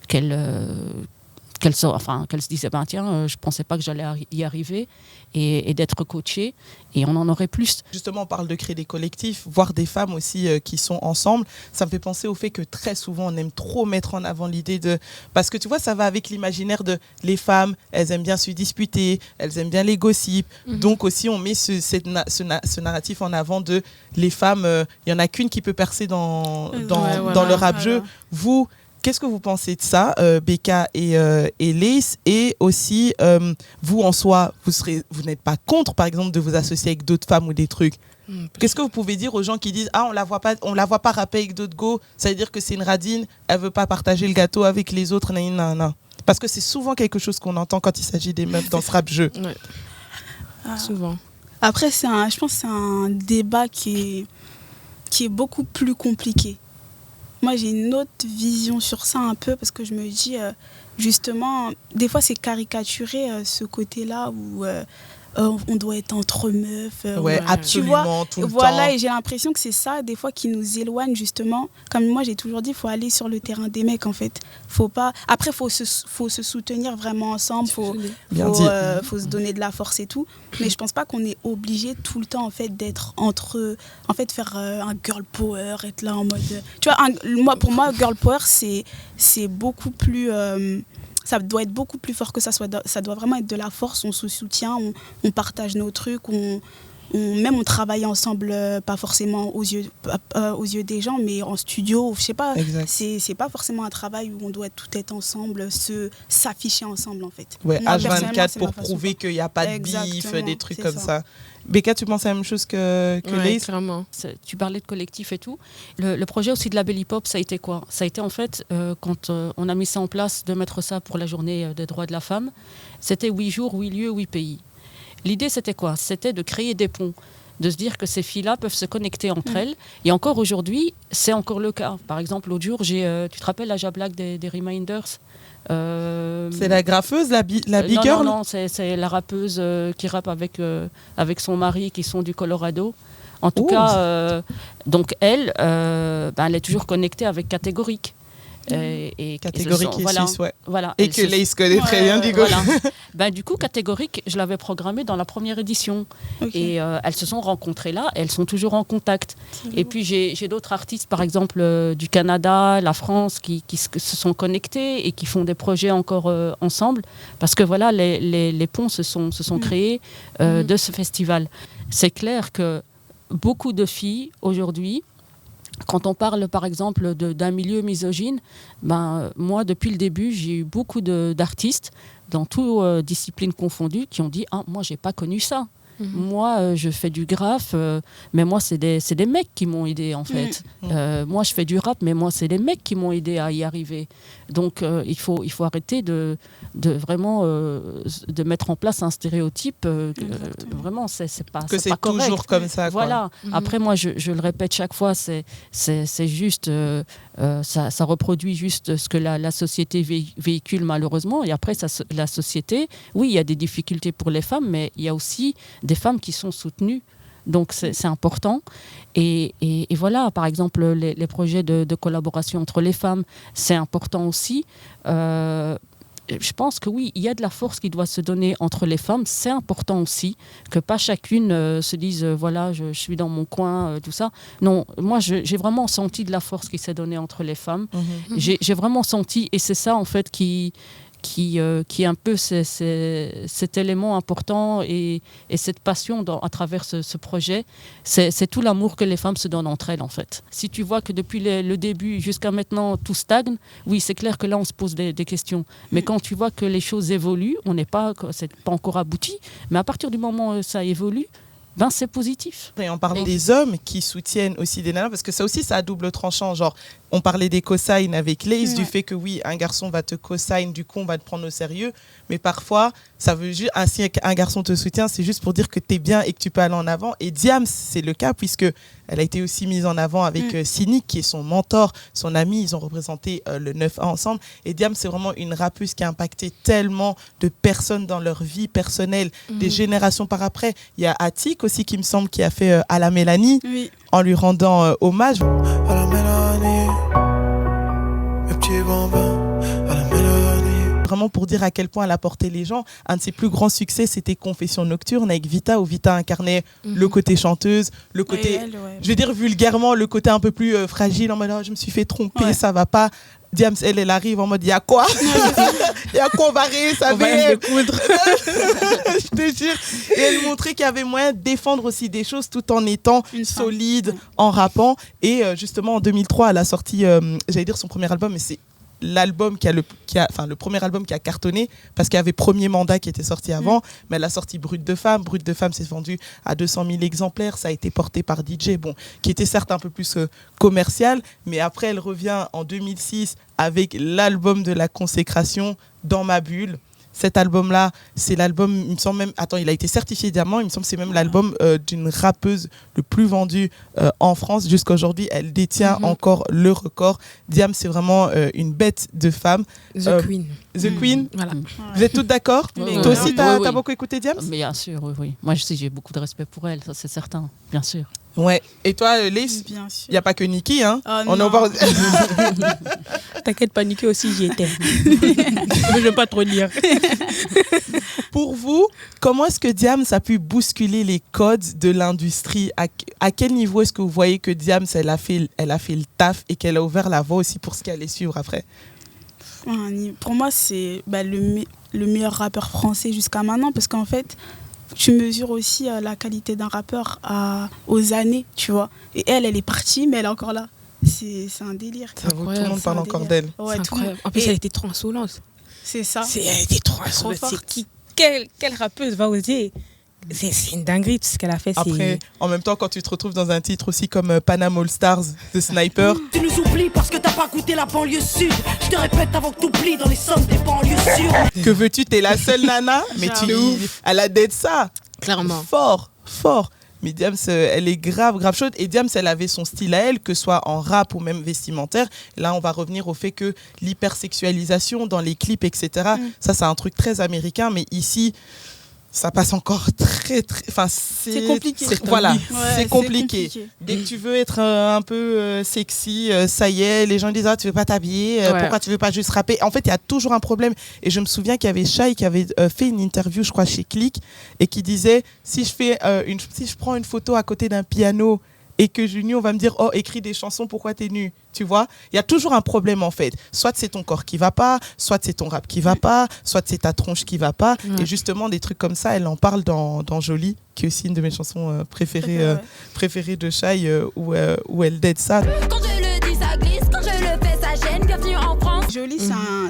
qu'elles se disaient, je pensais pas que j'allais y arriver, et d'être coachée, et on en aurait plus. Justement, on parle de créer des collectifs, voir des femmes aussi qui sont ensemble. Ça me fait penser au fait que très souvent, on aime trop mettre en avant l'idée de... Parce que tu vois, ça va avec l'imaginaire de les femmes, elles aiment bien se disputer, elles aiment bien les gossips. Donc aussi, on met ce narratif en avant de les femmes, il y en a qu'une qui peut percer dans le rap-jeu. Vous... Qu'est-ce que vous pensez de ça, Becca et Lace? Et aussi, vous en soi, vous n'êtes pas contre, par exemple, de vous associer avec d'autres femmes ou des trucs? Qu'est-ce que vous pouvez dire aux gens qui disent on la voit pas rapper avec d'autres go, ça veut dire que c'est une radine, elle veut pas partager le gâteau avec les autres, nan. Parce que c'est souvent quelque chose qu'on entend quand il s'agit des meufs dans ce rap jeu. Ouais. Souvent. Après, je pense que c'est un débat qui est beaucoup plus compliqué. Moi, j'ai une autre vision sur ça un peu, parce que je me dis, justement, des fois, c'est caricaturer ce côté-là où on doit être entre meufs. Absolument, tout le temps. Voilà, et j'ai l'impression que c'est ça, des fois, qui nous éloigne, justement. Comme moi, j'ai toujours dit, il faut aller sur le terrain des mecs, en fait. Faut pas... Après, faut se soutenir vraiment ensemble, faut se donner de la force et tout. Mais je pense pas qu'on est obligé tout le temps, en fait, d'être entre... En fait, faire un girl power, être là en mode... Tu vois, pour moi, girl power, c'est beaucoup plus... ça doit être beaucoup plus fort que ça. Ça doit vraiment être de la force, on se soutient, on partage nos trucs, même on travaille ensemble, pas forcément aux yeux des gens, mais en studio, je sais pas. C'est pas forcément un travail où on doit tout être ensemble, s'afficher ensemble en fait. Ouais, H24 pour prouver qu'il n'y a pas de bif, des trucs comme ça. Becca, tu penses la même chose que Lace? Clairement. Tu parlais de collectif et tout. Le projet aussi de la Belle Hip Hop, ça a été quoi? Ça a été en fait, quand on a mis ça en place, de mettre ça pour la journée des droits de la femme, c'était 8 jours, 8 lieux, 8 pays. L'idée, c'était quoi? C'était de créer des ponts, de se dire que ces filles-là peuvent se connecter entre elles. Et encore aujourd'hui, c'est encore le cas. Par exemple, l'autre jour, tu te rappelles la Jablack des Reminders? C'est la graffeuse, la big girl? Non, c'est la rappeuse qui rappe avec son mari, qui sont du Colorado. En tout cas, donc elle est toujours connectée avec Catégorique. Catégorique et suisse, ouais. Voilà, et que Lace connaît très bien, du coup. Voilà. Du coup, Catégorique, je l'avais programmé dans la première édition. Et elles se sont rencontrées là, elles sont toujours en contact. Et puis, j'ai d'autres artistes, par exemple, du Canada, la France, qui se sont connectés et qui font des projets encore ensemble. Parce que voilà, les ponts se sont créés de ce festival. C'est clair que beaucoup de filles, aujourd'hui, quand on parle par exemple d'un milieu misogyne, moi depuis le début j'ai eu beaucoup d'artistes dans toutes disciplines confondues qui ont dit moi j'ai pas connu ça. Moi je fais du graphe, mais moi c'est des mecs qui m'ont aidé en fait. Moi je fais du rap, mais moi c'est des mecs qui m'ont aidé à y arriver. Donc il faut arrêter de vraiment de mettre en place un stéréotype. Vraiment c'est pas que c'est pas correct. Toujours comme ça. Voilà. Après moi je le répète chaque fois, c'est juste ça reproduit juste ce que la société véhicule malheureusement. Et après la société, oui il y a des difficultés pour les femmes, mais il y a aussi des femmes qui sont soutenues. Donc c'est important. Et voilà, par exemple, les projets de collaboration entre les femmes, c'est important aussi. Je pense que oui, il y a de la force qui doit se donner entre les femmes. C'est important aussi que pas chacune se dise voilà, je suis dans mon coin, tout ça. Non, moi j'ai vraiment senti de la force qui s'est donnée entre les femmes. J'ai vraiment senti, et c'est ça en fait qui est un peu cet élément important et cette passion à travers ce projet, c'est tout l'amour que les femmes se donnent entre elles en fait. Si tu vois que depuis le début jusqu'à maintenant tout stagne, oui c'est clair que là on se pose des questions. Mais quand tu vois que les choses évoluent, c'est pas encore abouti, mais à partir du moment où ça évolue, c'est positif. Et on parle des hommes qui soutiennent aussi des nanas, parce que ça aussi, ça a double tranchant. Genre, on parlait des cosignes avec Lace, du fait que oui, un garçon va te cosign, du coup, on va te prendre au sérieux. Mais parfois, ça veut juste, si un garçon te soutient, c'est juste pour dire que t'es bien et que tu peux aller en avant. Et Diams, c'est le cas, puisque elle a été aussi mise en avant avec Cynic, qui est son mentor, son ami. Ils ont représenté le 9A ensemble. Et Diams, c'est vraiment une rappeuse qui a impacté tellement de personnes dans leur vie personnelle, des générations par après. Il y a Attic aussi, qui me semble, qui a fait À la Mélanie, en lui rendant hommage. À la Mélanie, mes petits bambins, à la Mélanie. Vraiment pour dire à quel point elle a porté les gens. Un de ses plus grands succès, c'était Confession nocturne avec Vita, où Vita incarnait le côté chanteuse, le côté, je vais dire vulgairement, le côté un peu plus fragile, en mode je me suis fait tromper, ça va pas. Diams, elle arrive en mode il y a quoi il y a quoi, on va rire, ça va coudre. Je te jure. Et elle montrait qu'il y avait moyen de défendre aussi des choses tout en étant solide, en rappant. Et justement, en 2003, elle a sorti, j'allais dire son premier album, mais c'est l'album le premier album qui a cartonné, parce qu'il y avait Premier Mandat qui était sorti avant, mais elle a sorti Brut de Femme. Brut de Femme s'est vendu à 200 000 exemplaires, ça a été porté par DJ, qui était certes un peu plus commercial, mais après elle revient en 2006 avec l'album de la consécration, Dans ma bulle. Cet album-là, c'est l'album, il me semble même, il a été certifié diamant, il me semble que c'est même l'album d'une rappeuse le plus vendu en France. Jusqu'à aujourd'hui, elle détient encore le record. Diam, c'est vraiment une bête de femme. The Queen. The Queen. Voilà. Vous êtes toutes d'accord? Toi aussi, t'as beaucoup écouté Diam? Bien sûr, oui. Moi, j'ai beaucoup de respect pour elle, ça c'est certain, bien sûr. Ouais. Et toi, Lise? Bien sûr. Il n'y a pas que Nikki, hein? On en va... T'inquiète pas, Nikki aussi, j'y étais. Je ne veux pas trop dire. Pour vous, comment est-ce que Diams a pu bousculer les codes de l'industrie? À quel niveau est-ce que vous voyez que Diams, elle a fait le taf et qu'elle a ouvert la voie aussi pour ce qui allait suivre après? Pour moi, c'est le meilleur rappeur français jusqu'à maintenant, parce qu'en fait, tu mesures aussi la qualité d'un rappeur aux années, tu vois. Et elle est partie, mais elle est encore là. C'est un délire. Tout le monde parle encore d'elle. Ouais, c'est incroyable. En plus, elle était trop insolente. C'est ça. Elle était trop insolente. Quelle rappeuse va oser? C'est une dinguerie tout ce qu'elle a fait. Après, en même temps, quand tu te retrouves dans un titre aussi comme Panam All Stars de Sniper. Tu nous oublies parce que t'as pas goûté la banlieue sud. Je te répète avant que t'oublies dans les sommes des banlieues sûres. Que veux-tu, t'es la seule nana, mais elle a d'être ça. Clairement. Fort. Mais Diams, elle est grave chaude. Et Diams, elle avait son style à elle, que ce soit en rap ou même vestimentaire. Là, on va revenir au fait que l'hypersexualisation dans les clips, etc., ça, c'est un truc très américain. Mais ici, ça passe encore très... Enfin, c'est compliqué. C'est compliqué. Dès que tu veux être un peu sexy, ça y est, les gens disent tu veux pas t'habiller, pourquoi tu veux pas juste rapper? En fait, il y a toujours un problème. Et je me souviens qu'il y avait Shai qui avait fait une interview, je crois, chez Click, et qui disait, si je prends une photo à côté d'un piano et que Junior va me dire écris des chansons, pourquoi t'es nu, tu vois, il y a toujours un problème en fait. Soit c'est ton corps qui va pas, soit c'est ton rap qui va pas, soit c'est ta tronche qui va pas. Et justement des trucs comme ça, elle en parle dans Jolie, qui est aussi une de mes chansons préférées de Shai, où elle dead ça. Quand je le dis, ça glisse. Quand je le fais, ça gêne. Bienvenue en France. Jolie,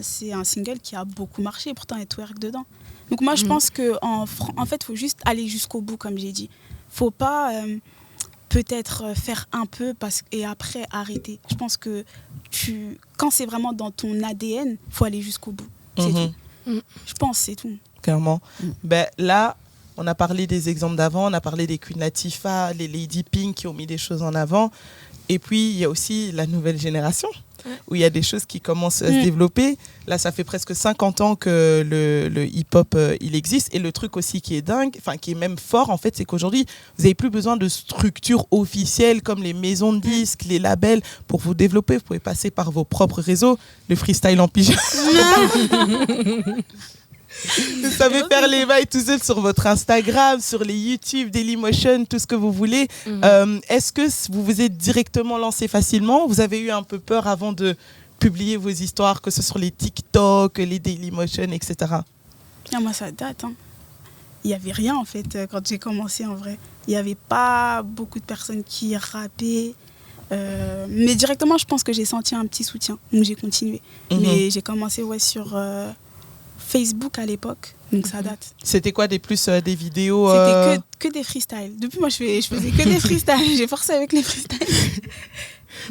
c'est un single qui a beaucoup marché, pourtant il y a twerk dedans. Donc moi je pense qu'en fait, il faut juste aller jusqu'au bout, comme j'ai dit. Faut pas... peut-être faire un peu et après arrêter. Je pense que quand c'est vraiment dans ton ADN, il faut aller jusqu'au bout. C'est tout. Je pense c'est tout. Clairement. Là, on a parlé des exemples d'avant, on a parlé des Queen Latifah, les Lady Pink qui ont mis des choses en avant. Et puis, il y a aussi la nouvelle génération, où il y a des choses qui commencent à se développer. Là, ça fait presque 50 ans que le hip-hop, il existe. Et le truc aussi qui est dingue, qui est même fort, en fait, c'est qu'aujourd'hui, vous n'avez plus besoin de structures officielles comme les maisons de disques, les labels, pour vous développer. Vous pouvez passer par vos propres réseaux. Le freestyle en pyjama. Vous savez faire les bails tout seul sur votre Instagram, sur les YouTube, Dailymotion, tout ce que vous voulez. Est-ce que vous vous êtes directement lancé facilement? Vous avez eu un peu peur avant de publier vos histoires, que ce soit sur les TikTok, les Dailymotion, etc. Moi, ça date. Il n'y avait rien, en fait, quand j'ai commencé, en vrai. Il n'y avait pas beaucoup de personnes qui rappaient. Mais directement, je pense que j'ai senti un petit soutien. Donc, j'ai continué. Mais j'ai commencé sur... Facebook à l'époque, donc ça date. C'était quoi des vidéos C'était que des freestyles. Depuis moi je faisais que des freestyles, j'ai forcé avec les freestyles.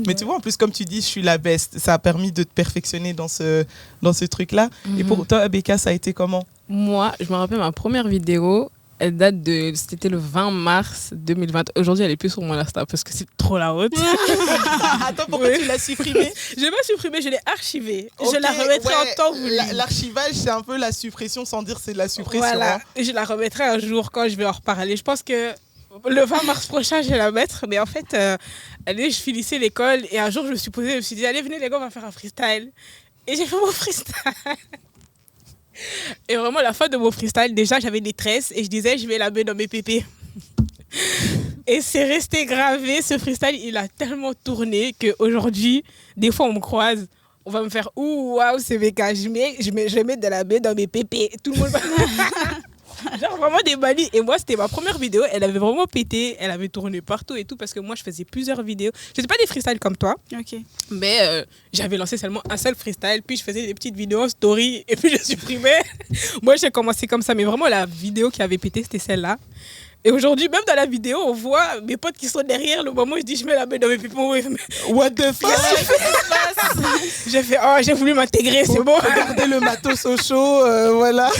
Mais tu vois, en plus comme tu dis, je suis la best, ça a permis de te perfectionner dans ce truc-là. Et pour toi, Abeka, ça a été comment? Moi, je me rappelle ma première vidéo, elle date de. C'était le 20 mars 2020. Aujourd'hui, elle est plus sur mon Insta parce que c'est trop la honte. Attends, pourquoi tu l'as supprimée? Je l'ai pas supprimée, je l'ai archivée. Ok, je la remettrai ouais, en temps voulu. L'archivage, c'est un peu la suppression sans dire c'est de la suppression. Voilà, hein. et je la remettrai un jour quand je vais en reparler. Je pense que le 20 mars prochain, je vais la mettre. Mais en fait, allez, je finissais l'école et un jour, je me suis posée, je me suis dit, allez, venez les gars, on va faire un freestyle. Et j'ai fait mon freestyle. Et vraiment, à la fin de mon freestyle, déjà, j'avais des tresses et je disais, je vais la mettre dans mes pépés. Et c'est resté gravé. Ce freestyle, il a tellement tourné qu'aujourd'hui, des fois, on me croise. On va me faire ouh, waouh, c'est méga. Je vais mettre de la baie dans mes pépés. Tout le monde va. Genre vraiment des manies. Et moi, c'était ma première vidéo. Elle avait vraiment pété. Elle avait tourné partout et tout parce que moi, je faisais plusieurs vidéos. Je faisais pas des freestyles comme toi. Ok. Mais j'avais lancé seulement un seul freestyle. Puis je faisais des petites vidéos en story. Et puis je supprimais. Moi, j'ai commencé comme ça. Mais vraiment, la vidéo qui avait pété, c'était celle-là. Et aujourd'hui, même dans la vidéo, on voit mes potes qui sont derrière. Le moment où je dis, je mets la main dans mes pépons. What the fuck? J'ai fait, oh, j'ai voulu m'intégrer, c'est bon. Regardez le matos au chaud, voilà.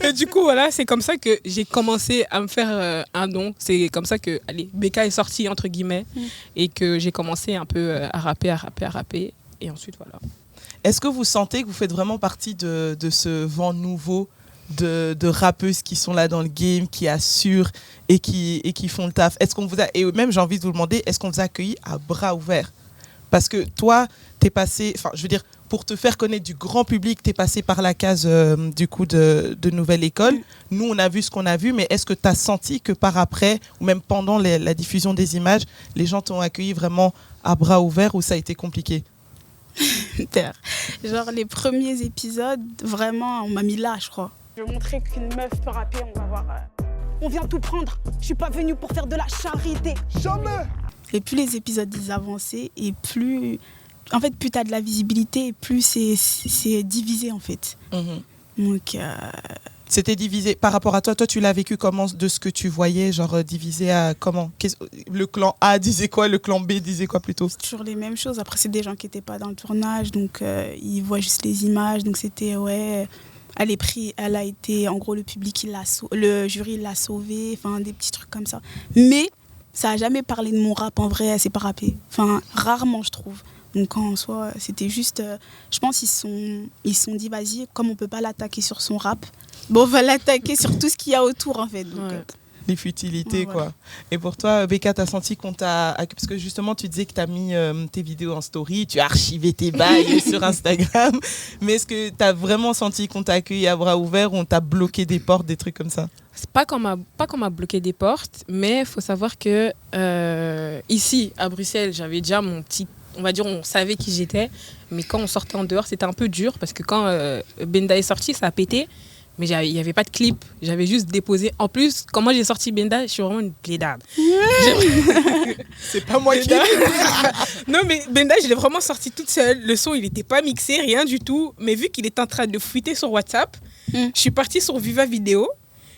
Et du coup, voilà, c'est comme ça que j'ai commencé à me faire un don. C'est comme ça que, allez, Beka est sorti, entre guillemets, et que j'ai commencé un peu à rapper. Et ensuite, voilà. Est-ce que vous sentez que vous faites vraiment partie de ce vent nouveau de rappeuses qui sont là dans le game, qui assurent et qui font le taf? Est-ce qu'on vous a, et même j'ai envie de vous demander, est-ce qu'on vous a accueilli à bras ouverts? Parce que toi, t'es passé, enfin je veux dire, pour te faire connaître du grand public, t'es passé par la case du coup de Nouvelle École. Nous, on a vu ce qu'on a vu, mais est-ce que t'as senti que par après, ou même pendant la diffusion des images, les gens t'ont accueilli vraiment à bras ouverts ou ça a été compliqué? Genre les premiers épisodes, vraiment, on m'a mis là, je crois. Je vais montrer qu'une meuf peut rapper, on va voir. On vient tout prendre. Je suis pas venue pour faire de la charité. Jamais. Et plus les épisodes ils avançaient, et plus, en fait, plus t'as de la visibilité, et plus c'est divisé en fait. Donc. C'était divisé par rapport à toi. Toi, tu l'as vécu comment de ce que tu voyais, genre divisé à comment? Le clan A disait quoi, le clan B disait quoi plutôt? C'est toujours les mêmes choses. Après, c'est des gens qui n'étaient pas dans le tournage, donc ils voient juste les images. Donc c'était ouais, elle a été, en gros, le public, le jury l'a sauvée, enfin des petits trucs comme ça. Mais ça a jamais parlé de mon rap en vrai. Elle s'est pas rappée. Enfin rarement, je trouve. Donc en soi, c'était juste, je pense ils se sont dit vas-y, comme on peut pas l'attaquer sur son rap. Bon, on va l'attaquer sur tout ce qu'il y a autour, en fait. Donc, les futilités, quoi. Et pour toi, Beka, t'as senti qu'on t'a... Parce que justement, tu disais que t'as mis tes vidéos en story, tu as archivé tes bails sur Instagram. Mais est-ce que t'as vraiment senti qu'on t'a accueilli à bras ouverts ou on t'a bloqué des portes, des trucs comme ça? C'est pas qu'on m'a bloqué des portes, mais il faut savoir que ici, à Bruxelles, j'avais déjà mon petit... On va dire, on savait qui j'étais. Mais quand on sortait en dehors, c'était un peu dur. Parce que quand Benda est sorti, ça a pété. Mais il n'y avait pas de clip, j'avais juste déposé. En plus, quand moi j'ai sorti Benda, je suis vraiment une plédarde. C'est pas moi qui... Non mais Benda, je l'ai vraiment sorti toute seule. Le son, il n'était pas mixé, rien du tout. Mais vu qu'il est en train de fuiter sur WhatsApp, je suis partie sur Viva Vidéo.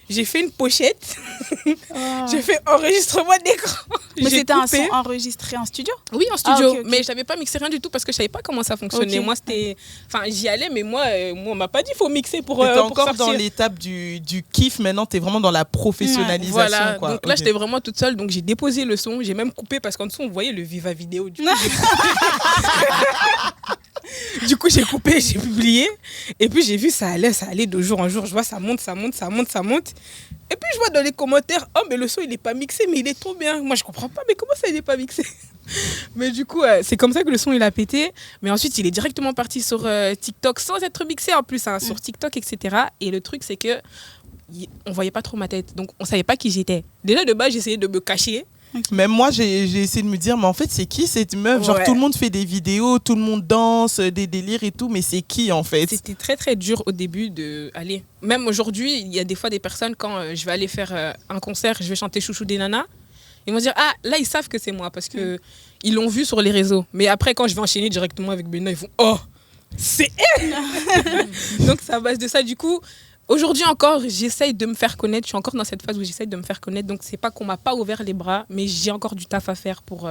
J'ai fait une pochette. J'ai fait enregistrement d'écran. Mais c'était un son enregistré en studio? Oui, en studio. Okay. Mais je n'avais pas mixé rien du tout parce que je ne savais pas comment ça fonctionnait. Moi, c'était... Enfin, j'y allais, mais moi on ne m'a pas dit qu'il faut mixer pour sortir. T'es encore sortir. Dans l'étape du kiff. Maintenant, tu es vraiment dans la professionnalisation. Voilà. Quoi. Donc là, j'étais vraiment toute seule. Donc, j'ai déposé le son. J'ai même coupé parce qu'en dessous, on voyait le Viva Vidéo. Du coup, j'ai coupé, j'ai publié. Et puis, j'ai vu ça allait de jour en jour. Je vois, ça monte. Et puis, je vois dans les commentaires, oh, mais le son, il n'est pas mixé, mais il est trop bien. Moi, je comprends pas, mais comment ça, il n'est pas mixé? Mais du coup, c'est comme ça que le son, il a pété. Mais ensuite, il est directement parti sur TikTok sans être mixé en plus, hein, sur TikTok, etc. Et le truc, c'est que on voyait pas trop ma tête. Donc, on savait pas qui j'étais. Déjà, de base, j'essayais de me cacher. Même moi, j'ai essayé de me dire, mais en fait, c'est qui cette meuf? Genre, tout le monde fait des vidéos, tout le monde danse, des délires et tout, mais c'est qui en fait? C'était très très dur au début de aller. Même aujourd'hui, il y a des fois des personnes, quand je vais aller faire un concert, je vais chanter Chouchou des nanas, ils vont dire, ah, là, ils savent que c'est moi parce qu'ils l'ont vu sur les réseaux. Mais après, quand je vais enchaîner directement avec Bena, ils font, oh, c'est elle. Donc, c'est à base de ça. Du coup, aujourd'hui encore, j'essaye de me faire connaître. Je suis encore dans cette phase où j'essaye de me faire connaître. Donc, c'est pas qu'on m'a pas ouvert les bras, mais j'ai encore du taf à faire pour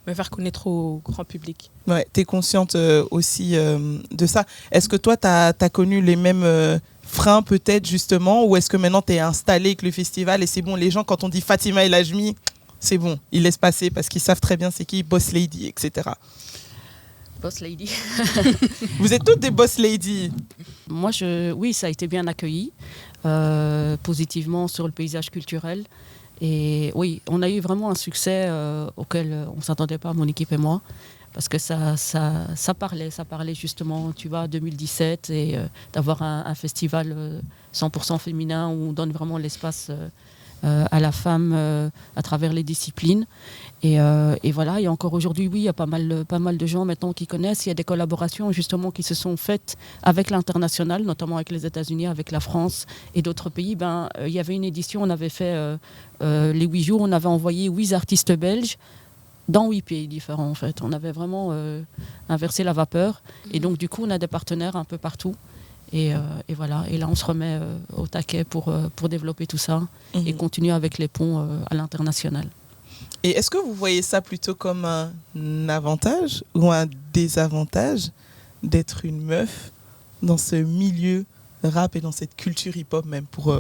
me faire connaître au grand public. Ouais, tu es consciente aussi de ça. Est-ce que toi, tu as connu les mêmes freins peut-être justement, ou est-ce que maintenant tu es installée avec le festival et c'est bon, les gens quand on dit Fatima El Ajmi, c'est bon, ils laissent passer parce qu'ils savent très bien c'est qui Boss Lady, etc. Boss Lady. Vous êtes toutes des Boss Lady. Moi, oui, ça a été bien accueilli positivement sur le paysage culturel. Et oui, on a eu vraiment un succès auquel on ne s'attendait pas, mon équipe et moi, parce que ça parlait justement, tu vois, 2017 et d'avoir un festival 100% féminin où on donne vraiment l'espace à la femme à travers les disciplines. Et voilà, et encore aujourd'hui, oui, il y a pas mal de gens maintenant qui connaissent. Il y a des collaborations justement qui se sont faites avec l'international, notamment avec les États-Unis, avec la France et d'autres pays. Il y avait une édition, on avait fait les 8 jours, on avait envoyé 8 artistes belges dans 8 pays différents en fait. On avait vraiment inversé la vapeur. Et donc du coup, on a des partenaires un peu partout. Et voilà, et là on se remet au taquet pour développer tout ça et continuer avec les ponts à l'international. Et est-ce que vous voyez ça plutôt comme un avantage ou un désavantage d'être une meuf dans ce milieu rap et dans cette culture hip-hop même pour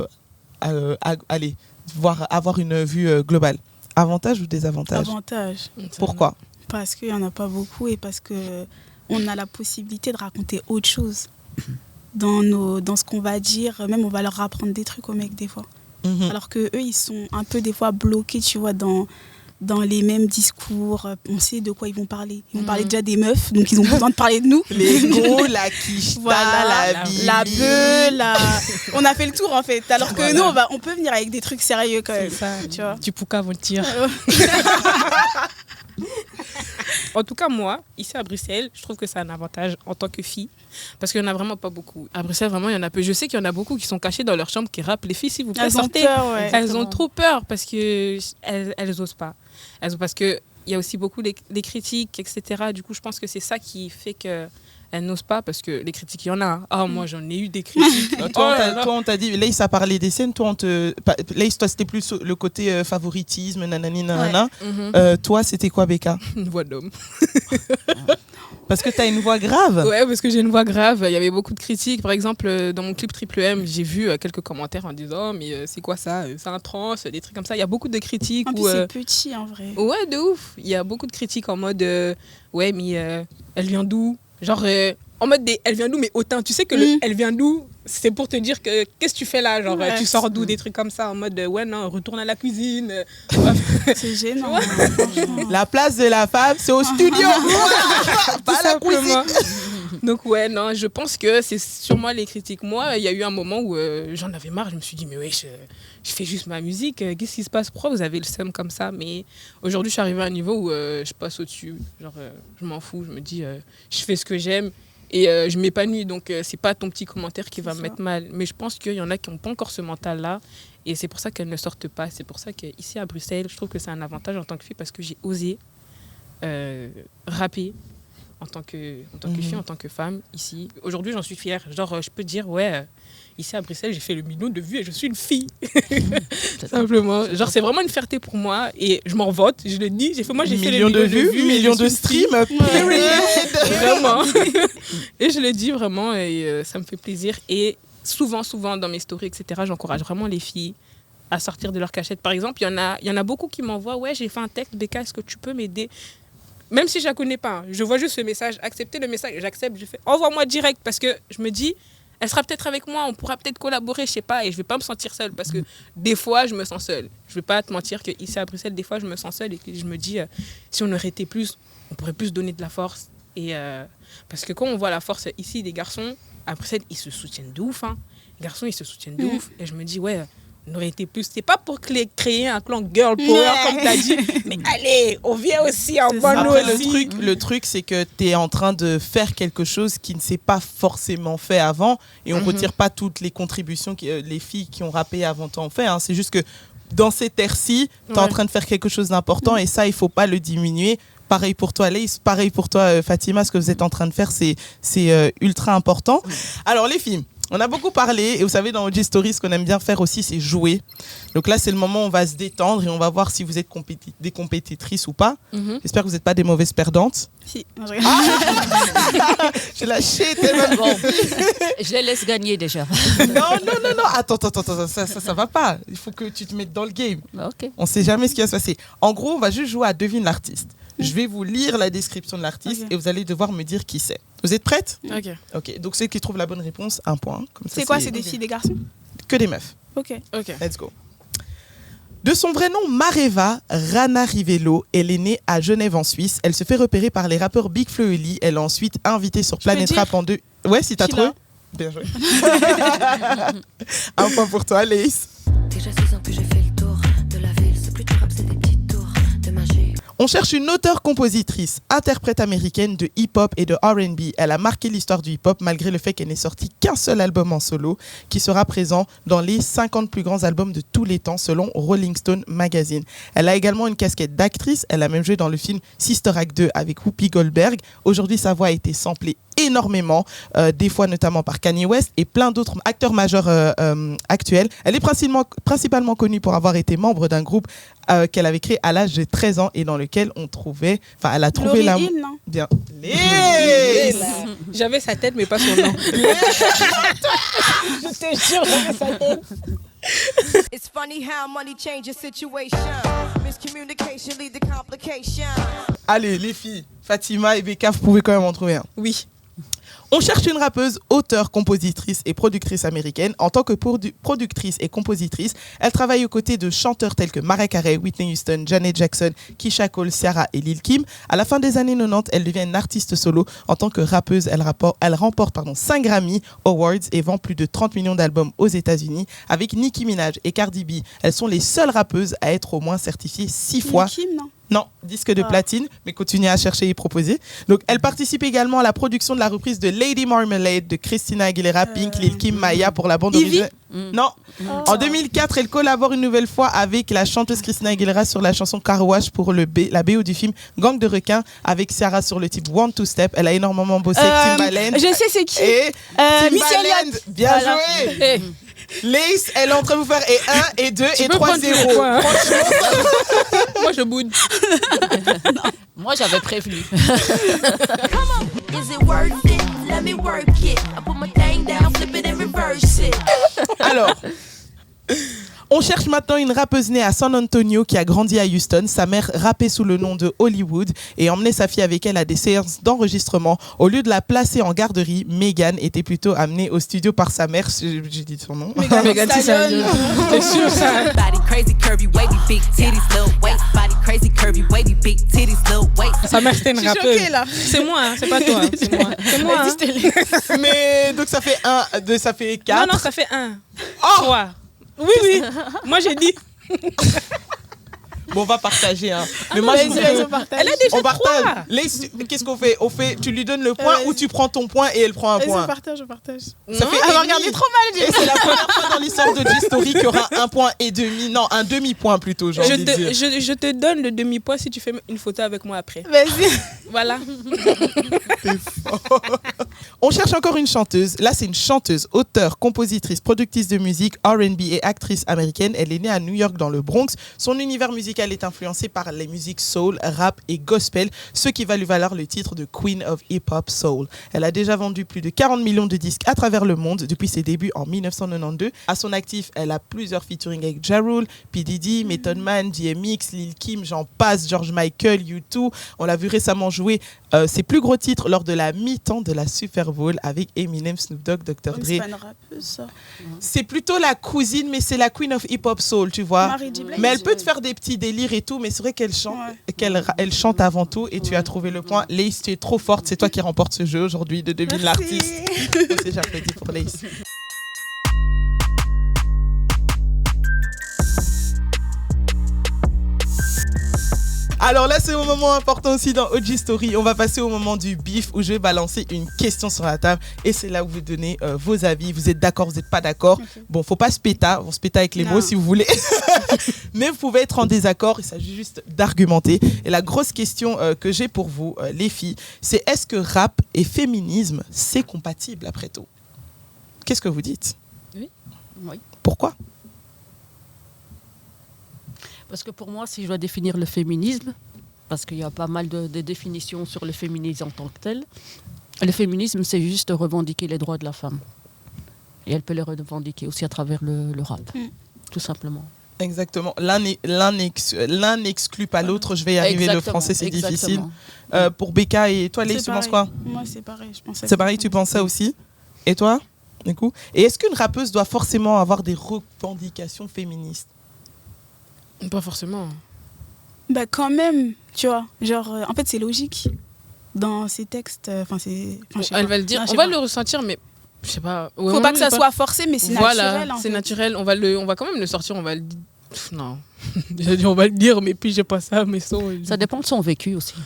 avoir une vue globale? Avantage ou désavantage? Avantage. Pourquoi? Parce qu'il n'y en a pas beaucoup et parce qu'on a la possibilité de raconter autre chose dans ce qu'on va dire. Même on va leur apprendre des trucs aux mecs des fois. Alors qu'eux, ils sont un peu des fois bloqués, tu vois, dans les mêmes discours. On sait de quoi ils vont parler. Ils vont parler déjà des meufs, donc ils ont besoin de parler de nous. L'ego, la quicheta, voilà, la bibi. la bœuf, on a fait le tour en fait. Alors que nous, on peut venir avec des trucs sérieux quand même. C'est ça, tu vois. Du pouca vont dire. En tout cas, moi, ici à Bruxelles, je trouve que c'est un avantage en tant que fille. Parce qu'il n'y en a vraiment pas beaucoup. À Bruxelles, vraiment, il y en a peu. Je sais qu'il y en a beaucoup qui sont cachées dans leur chambre, qui rappent les filles, s'il vous plaît, sortez. Elles ont trop peur parce qu'elles n'osent pas. Parce qu'il y a aussi beaucoup les critiques, etc. Du coup, je pense que c'est ça qui fait qu'elles n'osent pas, parce que les critiques, il y en a. Ah, moi, j'en ai eu des critiques. Toi, on t'a dit, Laïs a parlé des scènes, Laïs, toi, c'était plus le côté favoritisme, nanani, nanana. Toi, c'était quoi, Becca? Une voix d'homme. Parce que tu as une voix grave. Ouais, parce que j'ai une voix grave. Il y avait beaucoup de critiques. Par exemple, dans mon clip Triple M, j'ai vu quelques commentaires en disant mais c'est quoi ça? C'est un trans, des trucs comme ça. Il y a beaucoup de critiques. En plus, c'est petit en vrai. Ouais, de ouf. Il y a beaucoup de critiques en mode ouais, mais elle vient d'où? Genre, en mode elle vient d'où? Mais autant, tu sais que elle vient d'où? C'est pour te dire que qu'est-ce que tu fais là? Genre, tu sors d'où? Des trucs comme ça en mode ouais, non, retourne à la cuisine. C'est gênant. La place de la femme, c'est au studio. Pas à la cuisine. Donc ouais, non, je pense que c'est sûrement les critiques. Moi, il y a eu un moment où j'en avais marre. Je me suis dit mais ouais, je fais juste ma musique. Qu'est-ce qui se passe? Pourquoi vous avez le seum comme ça? Mais aujourd'hui, je suis arrivée à un niveau où je passe au-dessus. Genre, je m'en fous. Je me dis, je fais ce que j'aime. Et je m'épanouis, donc c'est pas ton petit commentaire qui va me mettre mal. Mais je pense qu'il y en a qui n'ont pas encore ce mental-là. Et c'est pour ça qu'elles ne sortent pas. C'est pour ça qu'ici à Bruxelles, je trouve que c'est un avantage en tant que fille, parce que j'ai osé rapper en tant que fille, en tant que femme, ici. Aujourd'hui, j'en suis fière. Genre, je peux dire, ouais, ici à Bruxelles, j'ai fait le million de vues et je suis une fille. Simplement. Genre, c'est vraiment une fierté pour moi et je m'en vote. Je le dis. J'ai fait le million de vues, million de streams. Vraiment. Et je le dis vraiment et ça me fait plaisir. Et souvent, dans mes stories, etc., j'encourage vraiment les filles à sortir de leur cachette. Par exemple, il y en a beaucoup qui m'envoient, ouais, j'ai fait un texte, Becca, est-ce que tu peux m'aider? Même si je la connais pas, je vois juste ce message, accepter le message, j'accepte, je fais envoie-moi direct, parce que je me dis, elle sera peut-être avec moi, on pourra peut-être collaborer, je sais pas, et je vais pas me sentir seule, parce que des fois, je me sens seule. Je vais pas te mentir qu'ici à Bruxelles, des fois, je me sens seule et que je me dis, si on aurait été plus, on pourrait plus donner de la force. Et parce que quand on voit la force ici des garçons, à Bruxelles, ils se soutiennent de ouf. Hein. Les garçons, ils se soutiennent de ouf. Et je me dis, ouais, on aurait été plus. C'est pas pour créer un clan girl power, comme tu as dit, mais allez, on vient aussi en bonne aussi. Le truc, c'est que tu es en train de faire quelque chose qui ne s'est pas forcément fait avant. Et on ne retire pas toutes les contributions que les filles qui ont rappé avant toi ont fait. Hein. C'est juste que dans cette ère-ci, tu es en train de faire quelque chose d'important. Et ça, il ne faut pas le diminuer. Pareil pour toi, Laïs. Pareil pour toi, Fatima. Ce que vous êtes en train de faire, c'est ultra important. Alors, les filles, On a beaucoup parlé et vous savez dans OG Story ce qu'on aime bien faire aussi c'est jouer. Donc là c'est le moment où on va se détendre et on va voir si vous êtes des compétitrices ou pas. J'espère que vous n'êtes pas des mauvaises perdantes. Si, non, je regarde. J'ai lâché tellement. Bon, je les laisse gagner déjà. Non. Attends, ça va pas. Il faut que tu te mettes dans le game. Ok. On sait jamais ce qui va se passer. En gros, on va juste jouer à devine l'artiste. Je vais vous lire la description de l'artiste et vous allez devoir me dire qui c'est. Vous êtes prêtes ? Ok. Donc ceux qui trouvent la bonne réponse, 1 point. Comme ça, C'est quoi, c'est des filles, des garçons? Que des meufs. Ok. Let's go. De son vrai nom, Mareva Rana Rivello, elle est née à Genève en Suisse. Elle se fait repérer par les rappeurs Big Flo et Oli. Elle est ensuite invitée sur Planet Rap en 2. Ouais, si t'as trouvé. Bien joué. 1 point pour toi, Lace. Déjà 6 ans que j'ai fait le tour de la ville. C'est plus du rap, c'est des petits tours de magie. On cherche une auteure-compositrice, interprète américaine de hip-hop et de R&B. Elle a marqué l'histoire du hip-hop malgré le fait qu'elle n'ait sorti qu'un seul album en solo qui sera présent dans les 50 plus grands albums de tous les temps selon Rolling Stone Magazine. Elle a également une casquette d'actrice. Elle a même joué dans le film Sister Act 2 avec Whoopi Goldberg. Aujourd'hui, sa voix a été samplée énormément, des fois notamment par Kanye West et plein d'autres acteurs majeurs actuels. Elle est principalement connue pour avoir été membre d'un groupe qu'elle avait créé à l'âge de 13 ans et dans lequel on trouvait, enfin elle a trouvé la... non Bien. J'avais sa tête mais pas son nom. Je te jure, j'avais sa tête. It's funny how money changes situation. Miscommunication lead to complication. Allez les filles, Fatima et Becca, vous pouvez quand même en trouver un. Oui. On cherche une rappeuse, auteure, compositrice et productrice américaine. En tant que productrice et compositrice, elle travaille aux côtés de chanteurs tels que Mariah Carey, Whitney Houston, Janet Jackson, Keisha Cole, Ciara et Lil Kim. À la fin des années 90, elle devient une artiste solo. En tant que rappeuse, elle remporte 5 Grammy Awards et vend plus de 30 millions d'albums aux États-Unis. Avec Nicki Minaj et Cardi B, elles sont les seules rappeuses à être au moins certifiées 6 fois. Kim, non? Non, disque de platine, mais continuez à chercher et proposer. Donc, elle participe également à la production de la reprise de Lady Marmalade de Christina Aguilera, Pink, Lil Kim, Maya pour la bande originale. Non. En 2004, elle collabore une nouvelle fois avec la chanteuse Christina Aguilera sur la chanson Car Wash pour la BO du film Gang de requins avec Ciara sur le type One Two Step. Elle a énormément bossé avec Timbaland. Je sais c'est qui. Et Missy Timbaland. Bien joué. Lace, elle est en train de vous faire et 1, et 2, et 3, 0. Moi, je boude. Moi, j'avais prévenu. Is it worth it? Let me work it. I put my thing down, flip it and reverse it. Alors, on cherche maintenant une rappeuse née à San Antonio qui a grandi à Houston. Sa mère rappait sous le nom de Hollywood et emmenait sa fille avec elle à des séances d'enregistrement. Au lieu de la placer en garderie, Megan était plutôt amenée au studio par sa mère. J'ai dit son nom. Megan Thee Stallion. T'es sûr ça? Body crazy, curvy, wavy, big titties, little waist. Body crazy, curvy, wavy, big titties, little waist. Sa mère c'était une Je suis rappeuse. choquée là. C'est moi, hein, c'est pas toi. C'est moi. C'est moi. Hein. Mais donc ça fait 1, 2, ça fait 4. Non, ça fait 1. Oh 3. Oui. Moi j'ai dit. Bon, on va partager. Hein. Mais moi, Elle a déjà on partage. Qu'est-ce qu'on fait? Tu lui donnes le point ou tu prends ton point et elle prend un point? Je partage. Ça fait Elle va regarder trop mal. Et c'est la première fois dans l'histoire de G-Story qu'il y aura 1 point et demi. Non, un demi-point plutôt, j'ai envie de dire. Je te donne le demi-point si tu fais une photo avec moi après. Vas-y. Voilà. On cherche encore une chanteuse. Là, c'est une chanteuse, auteure, compositrice, productrice de musique, R&B et actrice américaine. Elle est née à New York dans le Bronx. Son univers musical est influencé par les musiques soul, rap et gospel, ce qui va lui valoir le titre de Queen of Hip Hop Soul. Elle a déjà vendu plus de 40 millions de disques à travers le monde depuis ses débuts en 1992. À son actif, elle a plusieurs featuring avec Ja Rule, P. Diddy, Method Man, DMX, Lil Kim, j'en passe, George Michael, U2. On l'a vu récemment jouer ses plus gros titres lors de la mi-temps de la Super Bowl avec Eminem, Snoop Dogg, Dr. Dre. C'est pas une rappeuse ça. C'est plutôt la cousine, mais c'est la Queen of Hip Hop Soul, tu vois. Mary J. Blige. Mais elle peut te faire des petits délires et tout, mais c'est vrai qu'elle chante, elle chante avant tout et tu as trouvé le point. Lace, tu es trop forte, c'est toi qui remporte ce jeu aujourd'hui de Devine l'artiste. Aussi, j'applaudis pour Lace. Alors là, c'est un moment important aussi dans OG Story. On va passer au moment du bif où je vais balancer une question sur la table et c'est là où vous donnez vos avis. Vous êtes d'accord, vous n'êtes pas d'accord. Okay. Bon, faut pas se péter. On se pète avec les mots si vous voulez. Mais vous pouvez être en désaccord. Il s'agit juste d'argumenter. Et la grosse question que j'ai pour vous, les filles, c'est est-ce que rap et féminisme, c'est compatible après tout? Qu'est-ce que vous dites? Oui. Pourquoi? Parce que pour moi, si je dois définir le féminisme, parce qu'il y a pas mal de définitions sur le féminisme en tant que tel, le féminisme, c'est juste revendiquer les droits de la femme. Et elle peut les revendiquer aussi à travers le rap, tout simplement. Exactement. L'un n'exclut pas l'autre. Je vais y arriver. Le français, c'est difficile. Pour Becca et toi, Léa, tu penses quoi? Moi, c'est pareil. C'est pareil, tu penses ça aussi? Et toi, du coup? Et est-ce qu'une rappeuse doit forcément avoir des revendications féministes? Pas forcément. Bah quand même, tu vois. Genre, en fait, c'est logique. Dans ces textes, Elle va le dire. On va le ressentir, mais je sais pas. Faut pas que ça soit forcé, mais c'est naturel. Voilà, c'est naturel. On va quand même le sortir. On va le dire. Non. J'ai dit on va le dire, mais puis j'ai pas ça, mais ça dépend de son vécu aussi.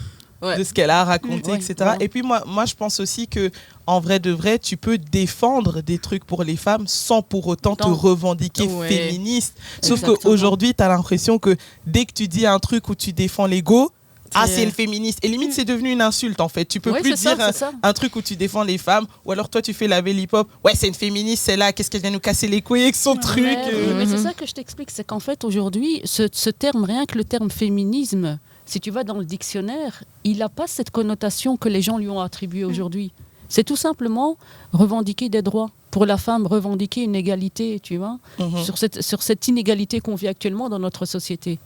De ce qu'elle a raconté, etc. Ouais. Et puis moi, je pense aussi que en vrai de vrai, tu peux défendre des trucs pour les femmes sans pour autant te revendiquer féministe. Sauf qu'aujourd'hui, tu as l'impression que dès que tu dis un truc où tu défends l'ego, c'est une féministe. Et limite, c'est devenu une insulte, en fait. Tu peux plus dire un truc où tu défends les femmes, ou alors toi, tu fais la belle hip-hop. Ouais, c'est une féministe, c'est là, qu'est-ce qu'elle vient nous casser les couilles avec son truc Mais c'est ça que je t'explique, c'est qu'en fait, aujourd'hui, ce terme, rien que le terme féminisme, si tu vas dans le dictionnaire, il n'a pas cette connotation que les gens lui ont attribuée aujourd'hui. C'est tout simplement revendiquer des droits. Pour la femme, revendiquer une égalité, tu vois, sur cette inégalité qu'on vit actuellement dans notre société.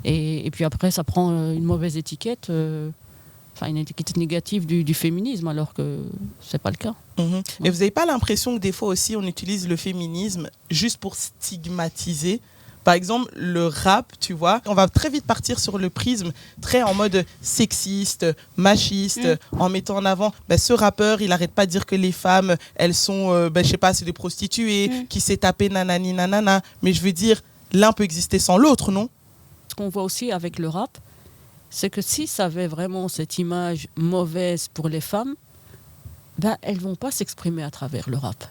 Et puis après, ça prend une mauvaise étiquette, une étiquette négative du féminisme, alors que c'est pas le cas. Et vous n'avez pas l'impression que des fois aussi, on utilise le féminisme juste pour stigmatiser? Par exemple, le rap, tu vois, on va très vite partir sur le prisme très en mode sexiste, machiste, en mettant en avant ce rappeur, il n'arrête pas de dire que les femmes, elles sont, je sais pas, c'est des prostituées, qui s'est tapé nanani nanana. Mais je veux dire, l'un peut exister sans l'autre, non? Ce qu'on voit aussi avec le rap, c'est que si ça avait vraiment cette image mauvaise pour les femmes, elles ne vont pas s'exprimer à travers le rap.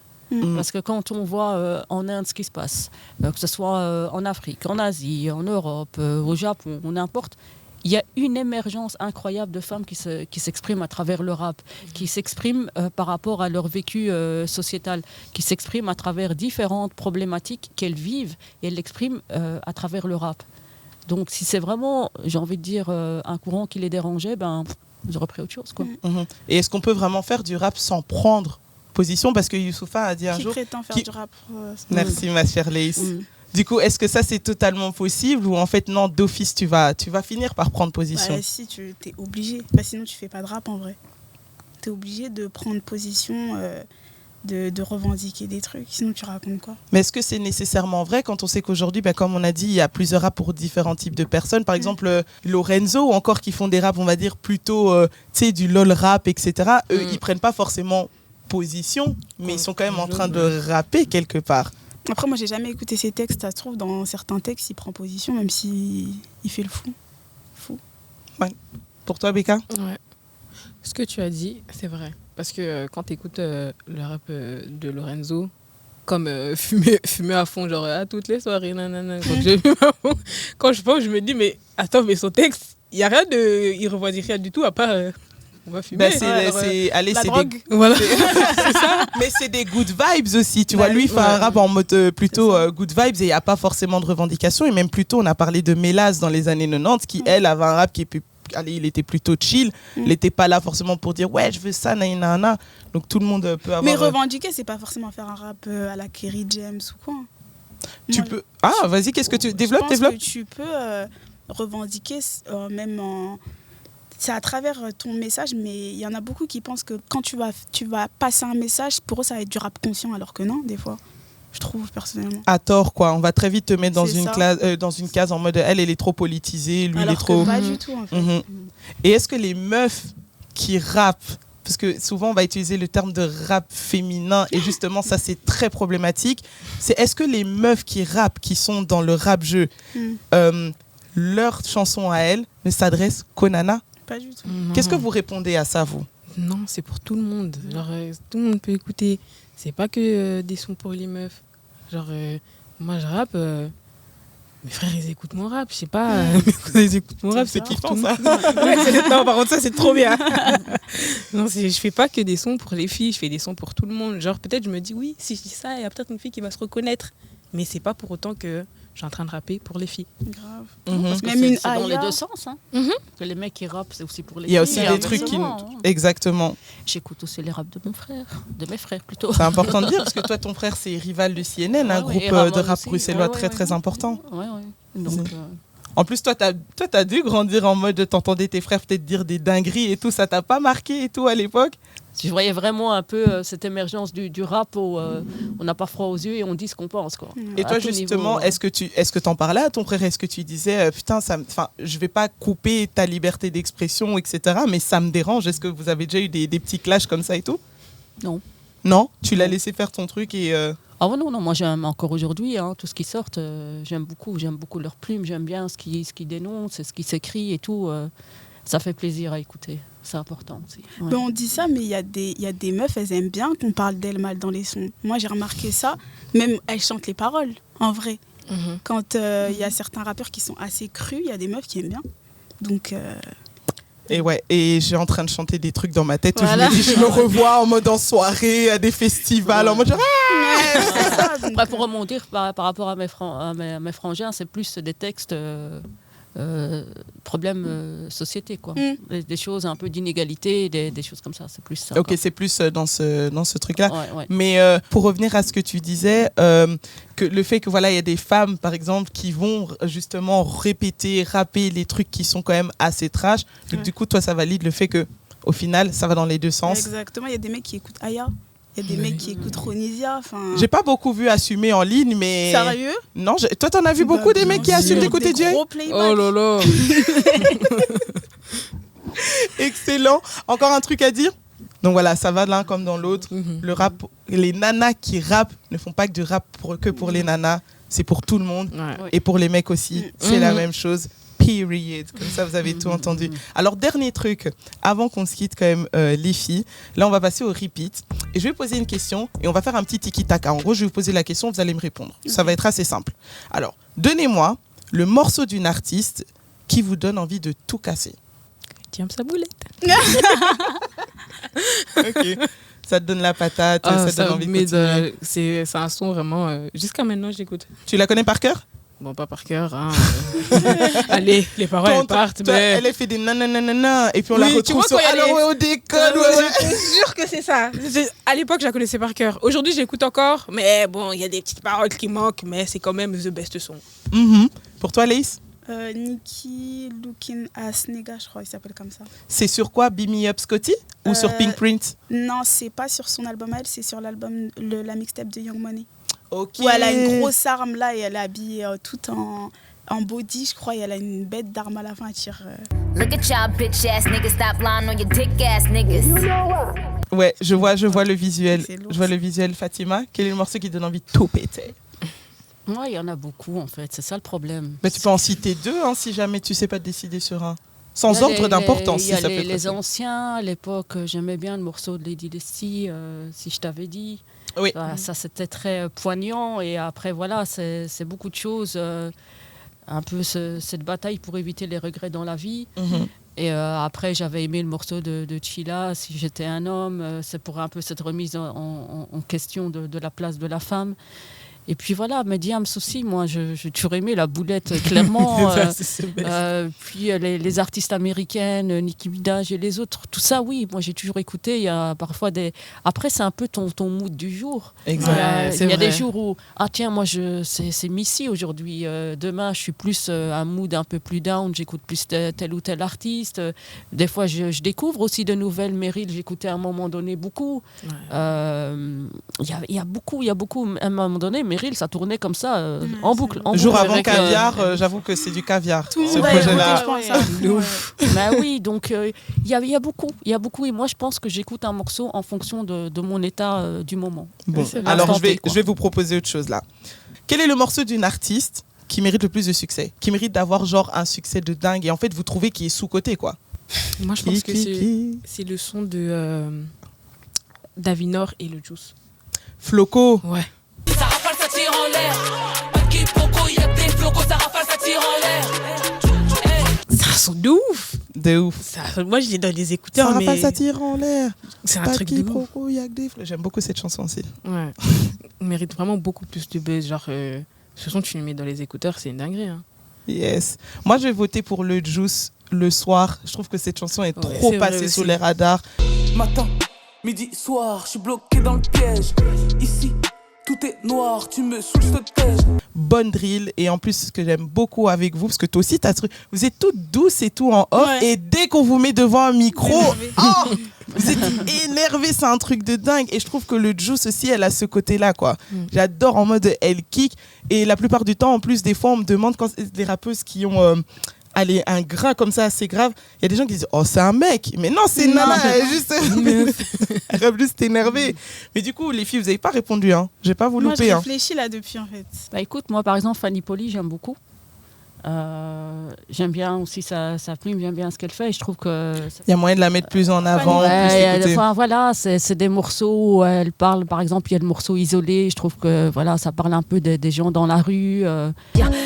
Parce que quand on voit en Inde ce qui se passe, que ce soit en Afrique, en Asie, en Europe, au Japon, n'importe, il y a une émergence incroyable de femmes qui s'expriment à travers le rap, qui s'expriment par rapport à leur vécu sociétal, qui s'expriment à travers différentes problématiques qu'elles vivent, et elles l'expriment à travers le rap. Donc si c'est vraiment, j'ai envie de dire, un courant qui les dérangeait, j'aurais pris autre chose, quoi. Et est-ce qu'on peut vraiment faire du rap sans prendre position? Parce que Youssoupha a dit un jour... Qui prétend faire du rap Merci ma chère Laïs. Du coup, est-ce que ça c'est totalement possible ou en fait non, d'office tu vas finir par prendre position? Si, tu es obligé. Sinon tu fais pas de rap en vrai. Tu es obligé de prendre position, de revendiquer des trucs. Sinon tu racontes quoi? Mais est-ce que c'est nécessairement vrai quand on sait qu'aujourd'hui, comme on a dit, il y a plusieurs raps pour différents types de personnes? Par exemple, Lorenzo ou encore qui font des raps, on va dire plutôt du lol rap, etc. Eux, ils prennent pas forcément position, mais ils sont quand même en train de rapper quelque part. Après, moi, j'ai jamais écouté ces textes. Ça se trouve, dans certains textes, il prend position, même s'il fait le fou. Ouais. Pour toi, Becca? Ouais. Ce que tu as dit, c'est vrai. Parce que quand tu écoutes le rap de Lorenzo, comme fumer à fond, genre à toutes les soirées, nanana. Quand je pense, je me dis, mais attends, mais son texte, il n'y a rien de. Il ne revendique rien du tout, à part. On va fumer. C'est drogue. Voilà. C'est ça. Mais c'est des good vibes aussi. Tu vois, lui, il fait un rap en mode plutôt good vibes et il n'y a pas forcément de revendication. Et même plutôt, on a parlé de Mélas dans les années 90 qui, elle, avait un rap qui est plus. Allez, il était plutôt chill. Il n'était pas là forcément pour dire ouais, je veux ça, nanana. Donc tout le monde peut avoir. Mais revendiquer, c'est pas forcément faire un rap à la Kerry James ou quoi. Peux. Ah, vas-y, qu'est-ce que tu développes? Je pense que tu peux revendiquer même en. C'est à travers ton message, mais il y en a beaucoup qui pensent que quand tu vas passer un message, pour eux, ça va être du rap conscient, alors que non, des fois, je trouve personnellement. À tort, quoi. On va très vite te mettre dans une case en mode elle est trop politisée, lui, alors il est trop. Pas du tout, en fait. Et est-ce que les meufs qui rappent, parce que souvent on va utiliser le terme de rap féminin, et justement, ça c'est très problématique, est-ce que les meufs qui rappent, qui sont dans le rap-jeu, leur chanson à elles ne s'adresse qu'aux nanas? Pas du tout. Qu'est-ce que vous répondez à ça, vous? Non, c'est pour tout le monde. Genre, tout le monde peut écouter. C'est pas que des sons pour les meufs. Genre, moi, je rappe. Mes frères, ils écoutent mon rap, je sais pas. Ils écoutent mon rap, C'est pour kiffant, tout le ça. monde. Ouais, non, par contre, ça, c'est trop bien. Non, je fais pas que des sons pour les filles, je fais des sons pour tout le monde. Genre, peut-être, je me dis, oui, si je dis ça, il y a peut-être une fille qui va se reconnaître. Mais c'est pas pour autant que je suis en train de rapper pour les filles. Grave. Mhm. Parce que Même une c'est dans les Aya. deux sens. Hein. Mhm. Que les mecs qui rappent, c'est aussi pour les Il y a filles, aussi et des trucs qui... inversement, hein. Exactement. J'écoute aussi les raps de mon frère, de mes frères plutôt. C'est important de dire, parce que toi, ton frère, c'est Rival de CNN, un Ouais, groupe et de Ramon rap aussi. bruxellois Ouais, très, ouais, très ouais. important. Ouais. Donc, En plus, toi, t'as dû grandir en mode, t'entendais tes frères peut-être dire des dingueries et tout, ça t'a pas marqué et tout à l'époque? je voyais vraiment un peu cette émergence du rap où on n'a pas froid aux yeux et on dit ce qu'on pense. Quoi. Et À toi, tout justement, niveau, est-ce que t'en parlais à ton frère? Est-ce que tu disais, putain, je vais pas couper ta liberté d'expression, etc., mais ça me dérange. Est-ce que vous avez déjà eu des petits clashs comme ça et tout? Non. Non? Tu l'as laissé faire ton truc et... Ah ouais, non, moi j'aime encore aujourd'hui, hein, tout ce qui sort, j'aime beaucoup leurs plumes, j'aime bien ce qu'ils dénoncent, ce qui s'écrit et tout. Ça fait plaisir à écouter, c'est important aussi. Ouais. Ben, on dit ça, mais il y a des meufs, elles aiment bien qu'on parle d'elles mal dans les sons. Moi, j'ai remarqué ça. Même elles chantent les paroles, en vrai. Mhm. Quand il y a certains rappeurs qui sont assez crus, il y a des meufs qui aiment bien. Donc, Et ouais, et j'ai en train de chanter des trucs dans ma tête où Voilà. je me dis, je me revois en mode en soirée, à des festivals, en mode genre, c'est ça, donc, Après, pour remonter par rapport à mes frangins, c'est plus des textes problèmes société, quoi. Des choses un peu d'inégalité, des choses comme ça, c'est plus ça. ok, quoi. c'est plus dans ce truc-là. Ouais. Mais pour revenir à ce que tu disais, que le fait que voilà, il y a des femmes, par exemple, qui vont justement répéter, rapper les trucs qui sont quand même assez trash. Donc, Ouais. du coup, toi, ça valide le fait que, au final, ça va dans les deux sens. exactement, il y a des mecs qui écoutent Aya. Il y a des mecs qui écoutent Ronisia. J'ai pas beaucoup vu assumer en ligne, mais. Sérieux? Non, toi, t'en as vu beaucoup des mecs qui assument d'écouter Jay? Gros playback. Oh là là. Excellent. Encore un truc à dire? Donc voilà, ça va l'un comme dans l'autre. Mhm. Le rap, les nanas qui rappent ne font pas que du rap que pour les nanas, c'est pour tout le monde. Ouais. Et pour les mecs aussi, c'est la Mhm. même chose. Period. Comme ça, vous avez tout entendu. Alors, dernier truc, avant qu'on se quitte quand même, les filles, là, on va passer au repeat. Et je vais poser une question et on va faire un petit tiki-taka. En gros, je vais vous poser la question, vous allez me répondre. Ça va être assez simple. Alors, donnez-moi le morceau d'une artiste qui vous donne envie de tout casser. Tiens, sa boulette. Ok. Ça te donne la patate, ça te donne envie de continuer. c'est un son vraiment... jusqu'à maintenant, j'écoute. Tu la connais par cœur? Bon, pas par cœur. Hein. Allez, les paroles elles partent. Toi, Mais... elle a fait des nananana et puis on la Oui, tu retrouve vois, sur quand il y a Alors les- ouais, au décode. Ouais. Je te jure que c'est ça. À l'époque, je la connaissais par cœur. Aujourd'hui, j'écoute encore. Mais bon, il y a des petites paroles qui manquent. Mais c'est quand même the best son. Mhm. Pour toi, Laïs, Nicky Looking Ass Nigga, je crois, il s'appelle comme ça. c'est sur quoi? Beam Me Up Scotty ou sur Pink Print? Non, c'est pas sur son album à elle, c'est sur l'album, la mixtape de Young Money. Ok. Où elle a une grosse arme là et elle est habillée toute en body, je crois, et elle a une bête d'arme à la fin, elle tire. Look at y'all bitch ass niggas, stop lying on your dick ass niggas. Ouais, je vois le visuel. C'est lourd, Je vois le visuel, Fatima. Quel est le morceau qui te donne envie de tout péter? Ouais, il y en a beaucoup en fait, c'est ça le problème. Bah, tu peux en citer deux hein, si jamais tu sais pas te décider sur un. Sans Il y a ordre d'importance, il si y a ça peut les, être les facile. anciens, à l'époque, j'aimais bien le morceau de Lady Leslie, si je t'avais dit. Oui. Voilà, ça, c'était très poignant. Et après, voilà, c'est beaucoup de choses. Un peu cette bataille pour éviter les regrets dans la vie. Mhm. Et après, j'avais aimé le morceau de Chila, Si j'étais un homme. C'est pour un peu cette remise en question de la place de la femme. Et puis voilà, Mediams aussi, moi, j'ai toujours aimé la boulette, clairement. Puis les artistes américaines, Nicki Minaj et les autres, tout ça, oui, moi j'ai toujours écouté. Il y a parfois des. Après, c'est un peu ton mood du jour. Exact. Ouais, Il c'est y a vrai. des jours où, ah tiens, moi, c'est Missy aujourd'hui. Demain, je suis plus un mood un peu plus down, j'écoute plus tel ou tel artiste. Des fois, je découvre aussi de nouvelles. Meryl, j'écoutais à un moment donné beaucoup. Il y a beaucoup. À un moment donné, Meryl, ça tournait comme ça, en boucle. Jour C'est avant vrai que- caviar, j'avoue que c'est du caviar. Tout le ce monde a projet-là. écouté, je pense, à fond, Bah oui, donc il y a beaucoup. Et moi, je pense que j'écoute un morceau en fonction de mon état du moment. Bon, C'est vrai. alors Instant T, quoi. je vais vous proposer autre chose là. Quel est le morceau d'une artiste qui mérite le plus de succès, qui mérite d'avoir genre un succès de dingue et en fait vous trouvez qu'il est sous-coté quoi? Moi, je pense que c'est le son de Davinor et le Juice. Floco. Ouais. Ça rafale, ça tire en l'air. Pas de quiproquo, Paris y'a que des flocons, ça rafale, ça tire en l'air. C'est un son de ouf. De ouf. Moi, je l'ai dans les écouteurs, Ça mais rafale, ça tire en l'air. c'est un Pas truc qui de ouf. proco, y a que des fleurs. J'aime beaucoup cette chanson aussi. Ouais. Il mérite vraiment beaucoup plus de buzz. Genre, ce son, tu le mets dans les écouteurs, c'est une dinguerie. Hein. Yes. Moi, je vais voter pour le Juice le soir. Je trouve que cette chanson est trop c'est vrai passée aussi. sous les radars. Matin, midi, soir, je suis bloqué dans le piège. Ici, tout est noir, tu me saoules, je te tège. Bonne drill. Et en plus, ce que j'aime beaucoup avec vous, parce que toi aussi, t'as ce truc. Vous êtes toutes douces et tout en off. Ouais. Et dès qu'on vous met devant un micro, oh, vous êtes énervés. C'est un truc de dingue. Et je trouve que le Juice aussi, elle a ce côté-là, quoi. J'adore en mode elle kick. Et la plupart du temps, en plus, des fois, on me demande quand les rappeuses qui ont. Allez, un grain comme ça assez grave, il y a des gens qui disent oh c'est un mec, mais non c'est une nana, elle juste elle a juste énervée. Mais du coup les filles vous avez pas répondu hein, j'ai pas vous Moi, je louper hein. réfléchis là depuis, en fait. Bah écoute, moi par exemple, Fanny Poli, j'aime beaucoup. J'aime bien aussi sa plume, j'aime bien ce qu'elle fait. Et je trouve que. Il y a moyen de la mettre plus en avant, plus écoutée. Enfin, voilà, c'est des morceaux où elle parle, par exemple, il y a le morceau Isolé. Je trouve que voilà, ça parle un peu des gens dans la rue.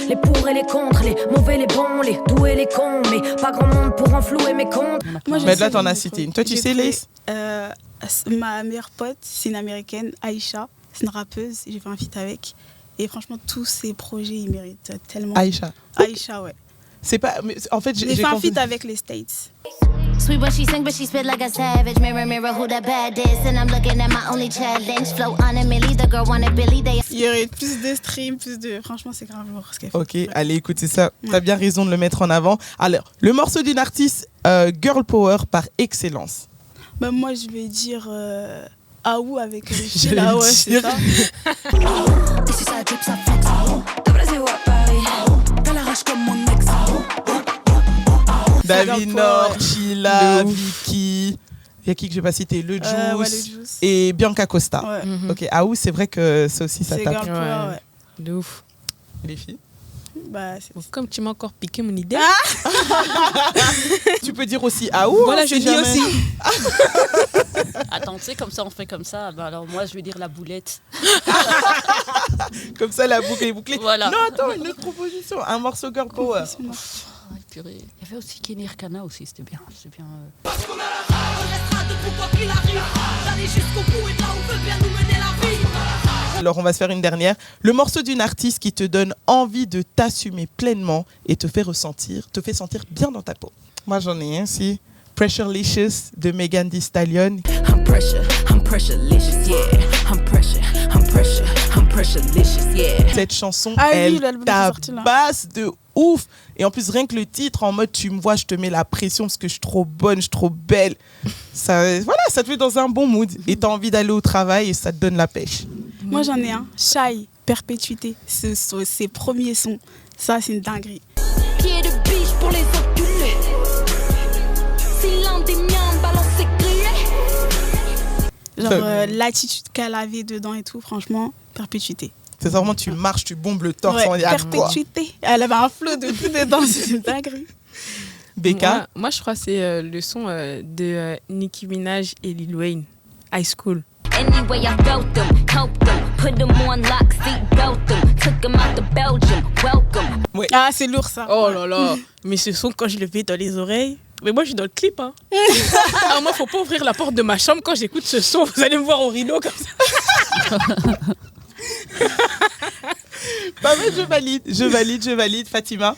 Les pour et les contre, les mauvais, les bons, les doux et les cons, mais pas grand monde pour en flouer mes comptes. Moi, je Mais sais, là t'en as j'ai cité trouvé- une. Toi tu j'ai sais trouvé, Lace ma meilleure pote, c'est une américaine, Aïcha. C'est une rappeuse. J'ai fait un feat avec. Et franchement, tous ses projets, ils méritent tellement. Aïcha. Aïcha, ouais. C'est pas mais en fait J'ai fait un compris. feat avec les States. Sweet when she sing, but she spit like a savage. Mirror, mirror, who the baddest? And I'm looking at my only challenge. Flow on a milli, the girl wanted Billy. They Il y aurait plus de streams, plus de. Franchement, c'est grave lourd ce qu'elle fait. Ok, Ouais. allez écoutez ça. T'as bien raison de le mettre en avant. Alors le morceau d'une artiste girl power par excellence. Bah, moi, je vais dire Aou avec le fil. J'allais Ah ouais, le c'est dire. ça. Ici ça drip, ça flex. T'as Brésil ou à Paris? T'as la rage comme mon ex. David girl Nord, power. Chila, De ouf. Vicky. Il y a qui que je vais pas citer, le Juice, Ouais, le Juice. et Bianca Costa. Ouais. Mhm. Ok, Aou, c'est vrai que ça aussi ça C'est tape. girl power, Ouais. ouais. De ouf. Les filles. Bah, c'est Bon, comme tu m'as encore piqué mon idée. Tu peux dire aussi Aou. Voilà, hein, je si dis jamais. aussi. Attends, tu sais, comme ça, on fait comme ça. Bah, alors moi, je vais dire la boulette. Comme ça, la boucle est bouclée. Voilà. Non, attends, une autre proposition. Un morceau girl power. Ah, purée. Il y avait aussi Kenny Arcana aussi, c'était bien. C'était bien. On restera debout quoi qu'il arrive. D'aller jusqu'au bout et de là où veut bien nous mener la vie. Alors, on va se faire une dernière. Le morceau d'une artiste qui te donne envie de t'assumer pleinement et te fait sentir bien dans ta peau. Moi, j'en ai un, si. Pressurelicious de Megan Thee Stallion. I'm pressurelicious, yeah. I'm pressurelicious, yeah. Cette chanson, Ah oui, elle l'album qui est sorti, là. tabasse de ouf. Et en plus, rien que le titre, en mode tu me vois, je te mets la pression parce que je suis trop bonne, je suis trop belle. Ça, voilà, ça te met dans un bon mood. Et t'as envie d'aller au travail et ça te donne la pêche. Moi, j'en ai un. Shy, Perpétuité. Ses premiers sons. Ça, c'est une dinguerie. Pied de biche pour les enculés. Si l'un des miens balance ses grillets. Genre, l'attitude qu'elle avait dedans et tout, franchement, Perpétuité. C'est vraiment, tu marches, tu bombes le torse. Ouais, on dit, ah, quoi. Perpétuité. Elle avait un flow de tout dedans, c'est une dinguerie. Becca, Moi, je crois que c'est le son de Nicki Minaj et Lil Wayne, High School. Anyway, I felt them, helped them, put them on lock, seat belt them, took them out to Belgium, welcome. Ah, c'est lourd ça. Oh là là. Mais ce son, quand je le fais dans les oreilles. Mais moi, je suis dans le clip. Hein. Alors, moi, faut pas ouvrir la porte de ma chambre quand j'écoute ce son. Vous allez me voir au rideau comme ça. bah, mais je valide, Fatima.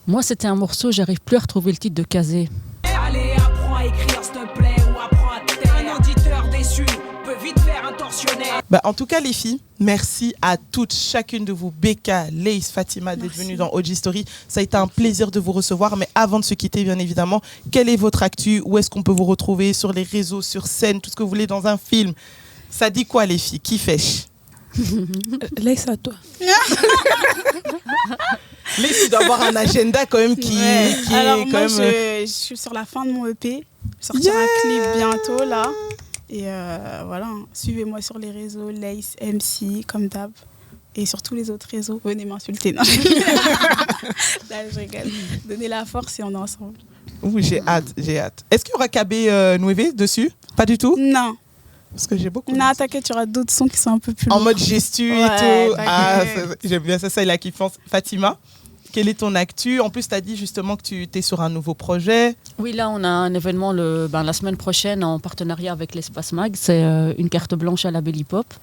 Moi, c'était un morceau, j'arrive plus à retrouver le titre de Kazé. Allez, apprends à écrire, s'il te plaît, ou apprends à taire. Un auditeur déçu peut vite faire un tortionnaire. Bah, en tout cas, les filles, merci à toutes, chacune de vous, Becca, Lace, Fatima, d'être venues dans OG Story. Ça a été un plaisir de vous recevoir. Mais avant de se quitter, bien évidemment, quelle est votre actu? Où est-ce qu'on peut vous retrouver? Sur les réseaux, sur scène, tout ce que vous voulez dans un film. Ça dit quoi, les filles? Qui fait? Laisse à toi. Lace, tu dois avoir un agenda quand même qui Alors, est quand moi, même... je suis sur la fin de mon EP. Je sortir un clip bientôt, là. Et voilà, hein. Suivez-moi sur les réseaux, Lace, MC, comme d'hab. Et sur tous les autres réseaux, venez m'insulter. Non, là, je rigole. Donnez la force et on est ensemble. Oui, j'ai hâte. Est-ce qu'il y aura KB Nueve dessus? Pas du tout? Non. Parce que j'ai beaucoup. Non, t'inquiète, il y aura d'autres sons qui sont un peu plus En lourds. mode gestu et Ouais, tout. Ah, t'inquiète. j'aime bien ça, ça, il a kiffant. Fatima, quelle est ton actu? En plus, tu as dit justement que tu es sur un nouveau projet. Oui, là, on a un événement la semaine prochaine en partenariat avec l'Espace Mag. C'est une carte blanche à la Belle Hip Hop.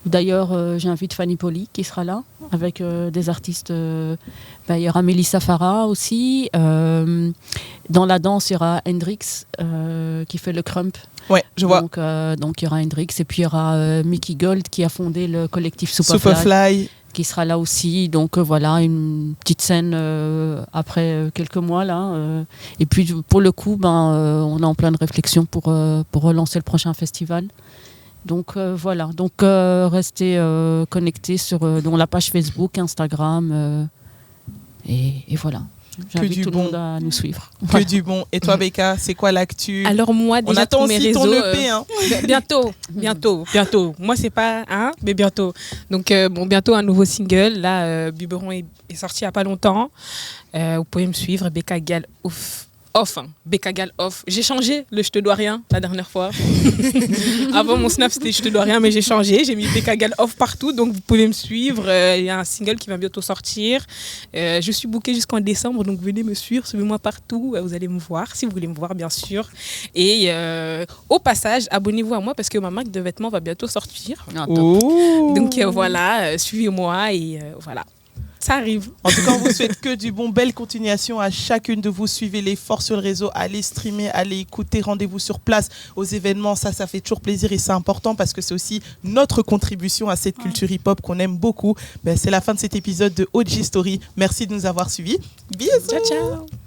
D'ailleurs, j'invite Fanny Poli qui sera là avec des artistes. Il y aura Mélissa Farah aussi. Dans la danse, il y aura Hendrix qui fait le crump. Ouais, je vois. Donc, il y aura Hendrix. Et puis, il y aura Mickey Gold qui a fondé le collectif Superfly. Superfly. Qui sera là aussi. Donc voilà, une petite scène après quelques mois là. Et puis pour le coup, on est en pleine réflexion pour relancer le prochain festival. Donc voilà, donc restez connectés sur la page Facebook, Instagram. Et voilà. J'invite tout le monde à nous suivre. Que Voilà. du bon. Et toi, Becca, c'est quoi l'actu? Alors moi, déjà, on attend tous mes aussi ton réseaux, EP. Hein. Bientôt. Moi, c'est pas mais bientôt. Donc bientôt un nouveau single. Là, Biberon est sorti il y a pas longtemps. Vous pouvez me suivre, Becca Gal Becca Gal off. J'ai changé le je te dois rien la dernière fois. Avant mon snap c'était je te dois rien, mais j'ai changé. J'ai mis Becca Gal off partout, donc vous pouvez me suivre. Il y a un single qui va bientôt sortir. Je suis bookée jusqu'en décembre, donc venez me suivre, suivez-moi partout. Vous allez me voir, si vous voulez me voir bien sûr. Et au passage, abonnez-vous à moi parce que ma marque de vêtements va bientôt sortir. Ah, top. Donc voilà, suivez-moi et voilà. Ça arrive. En tout cas, on vous souhaite que du bon. Belle continuation à chacune de vous. Suivez-les fort sur le réseau. Allez streamer, allez écouter. Rendez-vous sur place aux événements. Ça fait toujours plaisir et c'est important parce que c'est aussi notre contribution à cette culture hip-hop qu'on aime beaucoup. C'est la fin de cet épisode de OG Story. Merci de nous avoir suivis. Bisous. Ciao, ciao.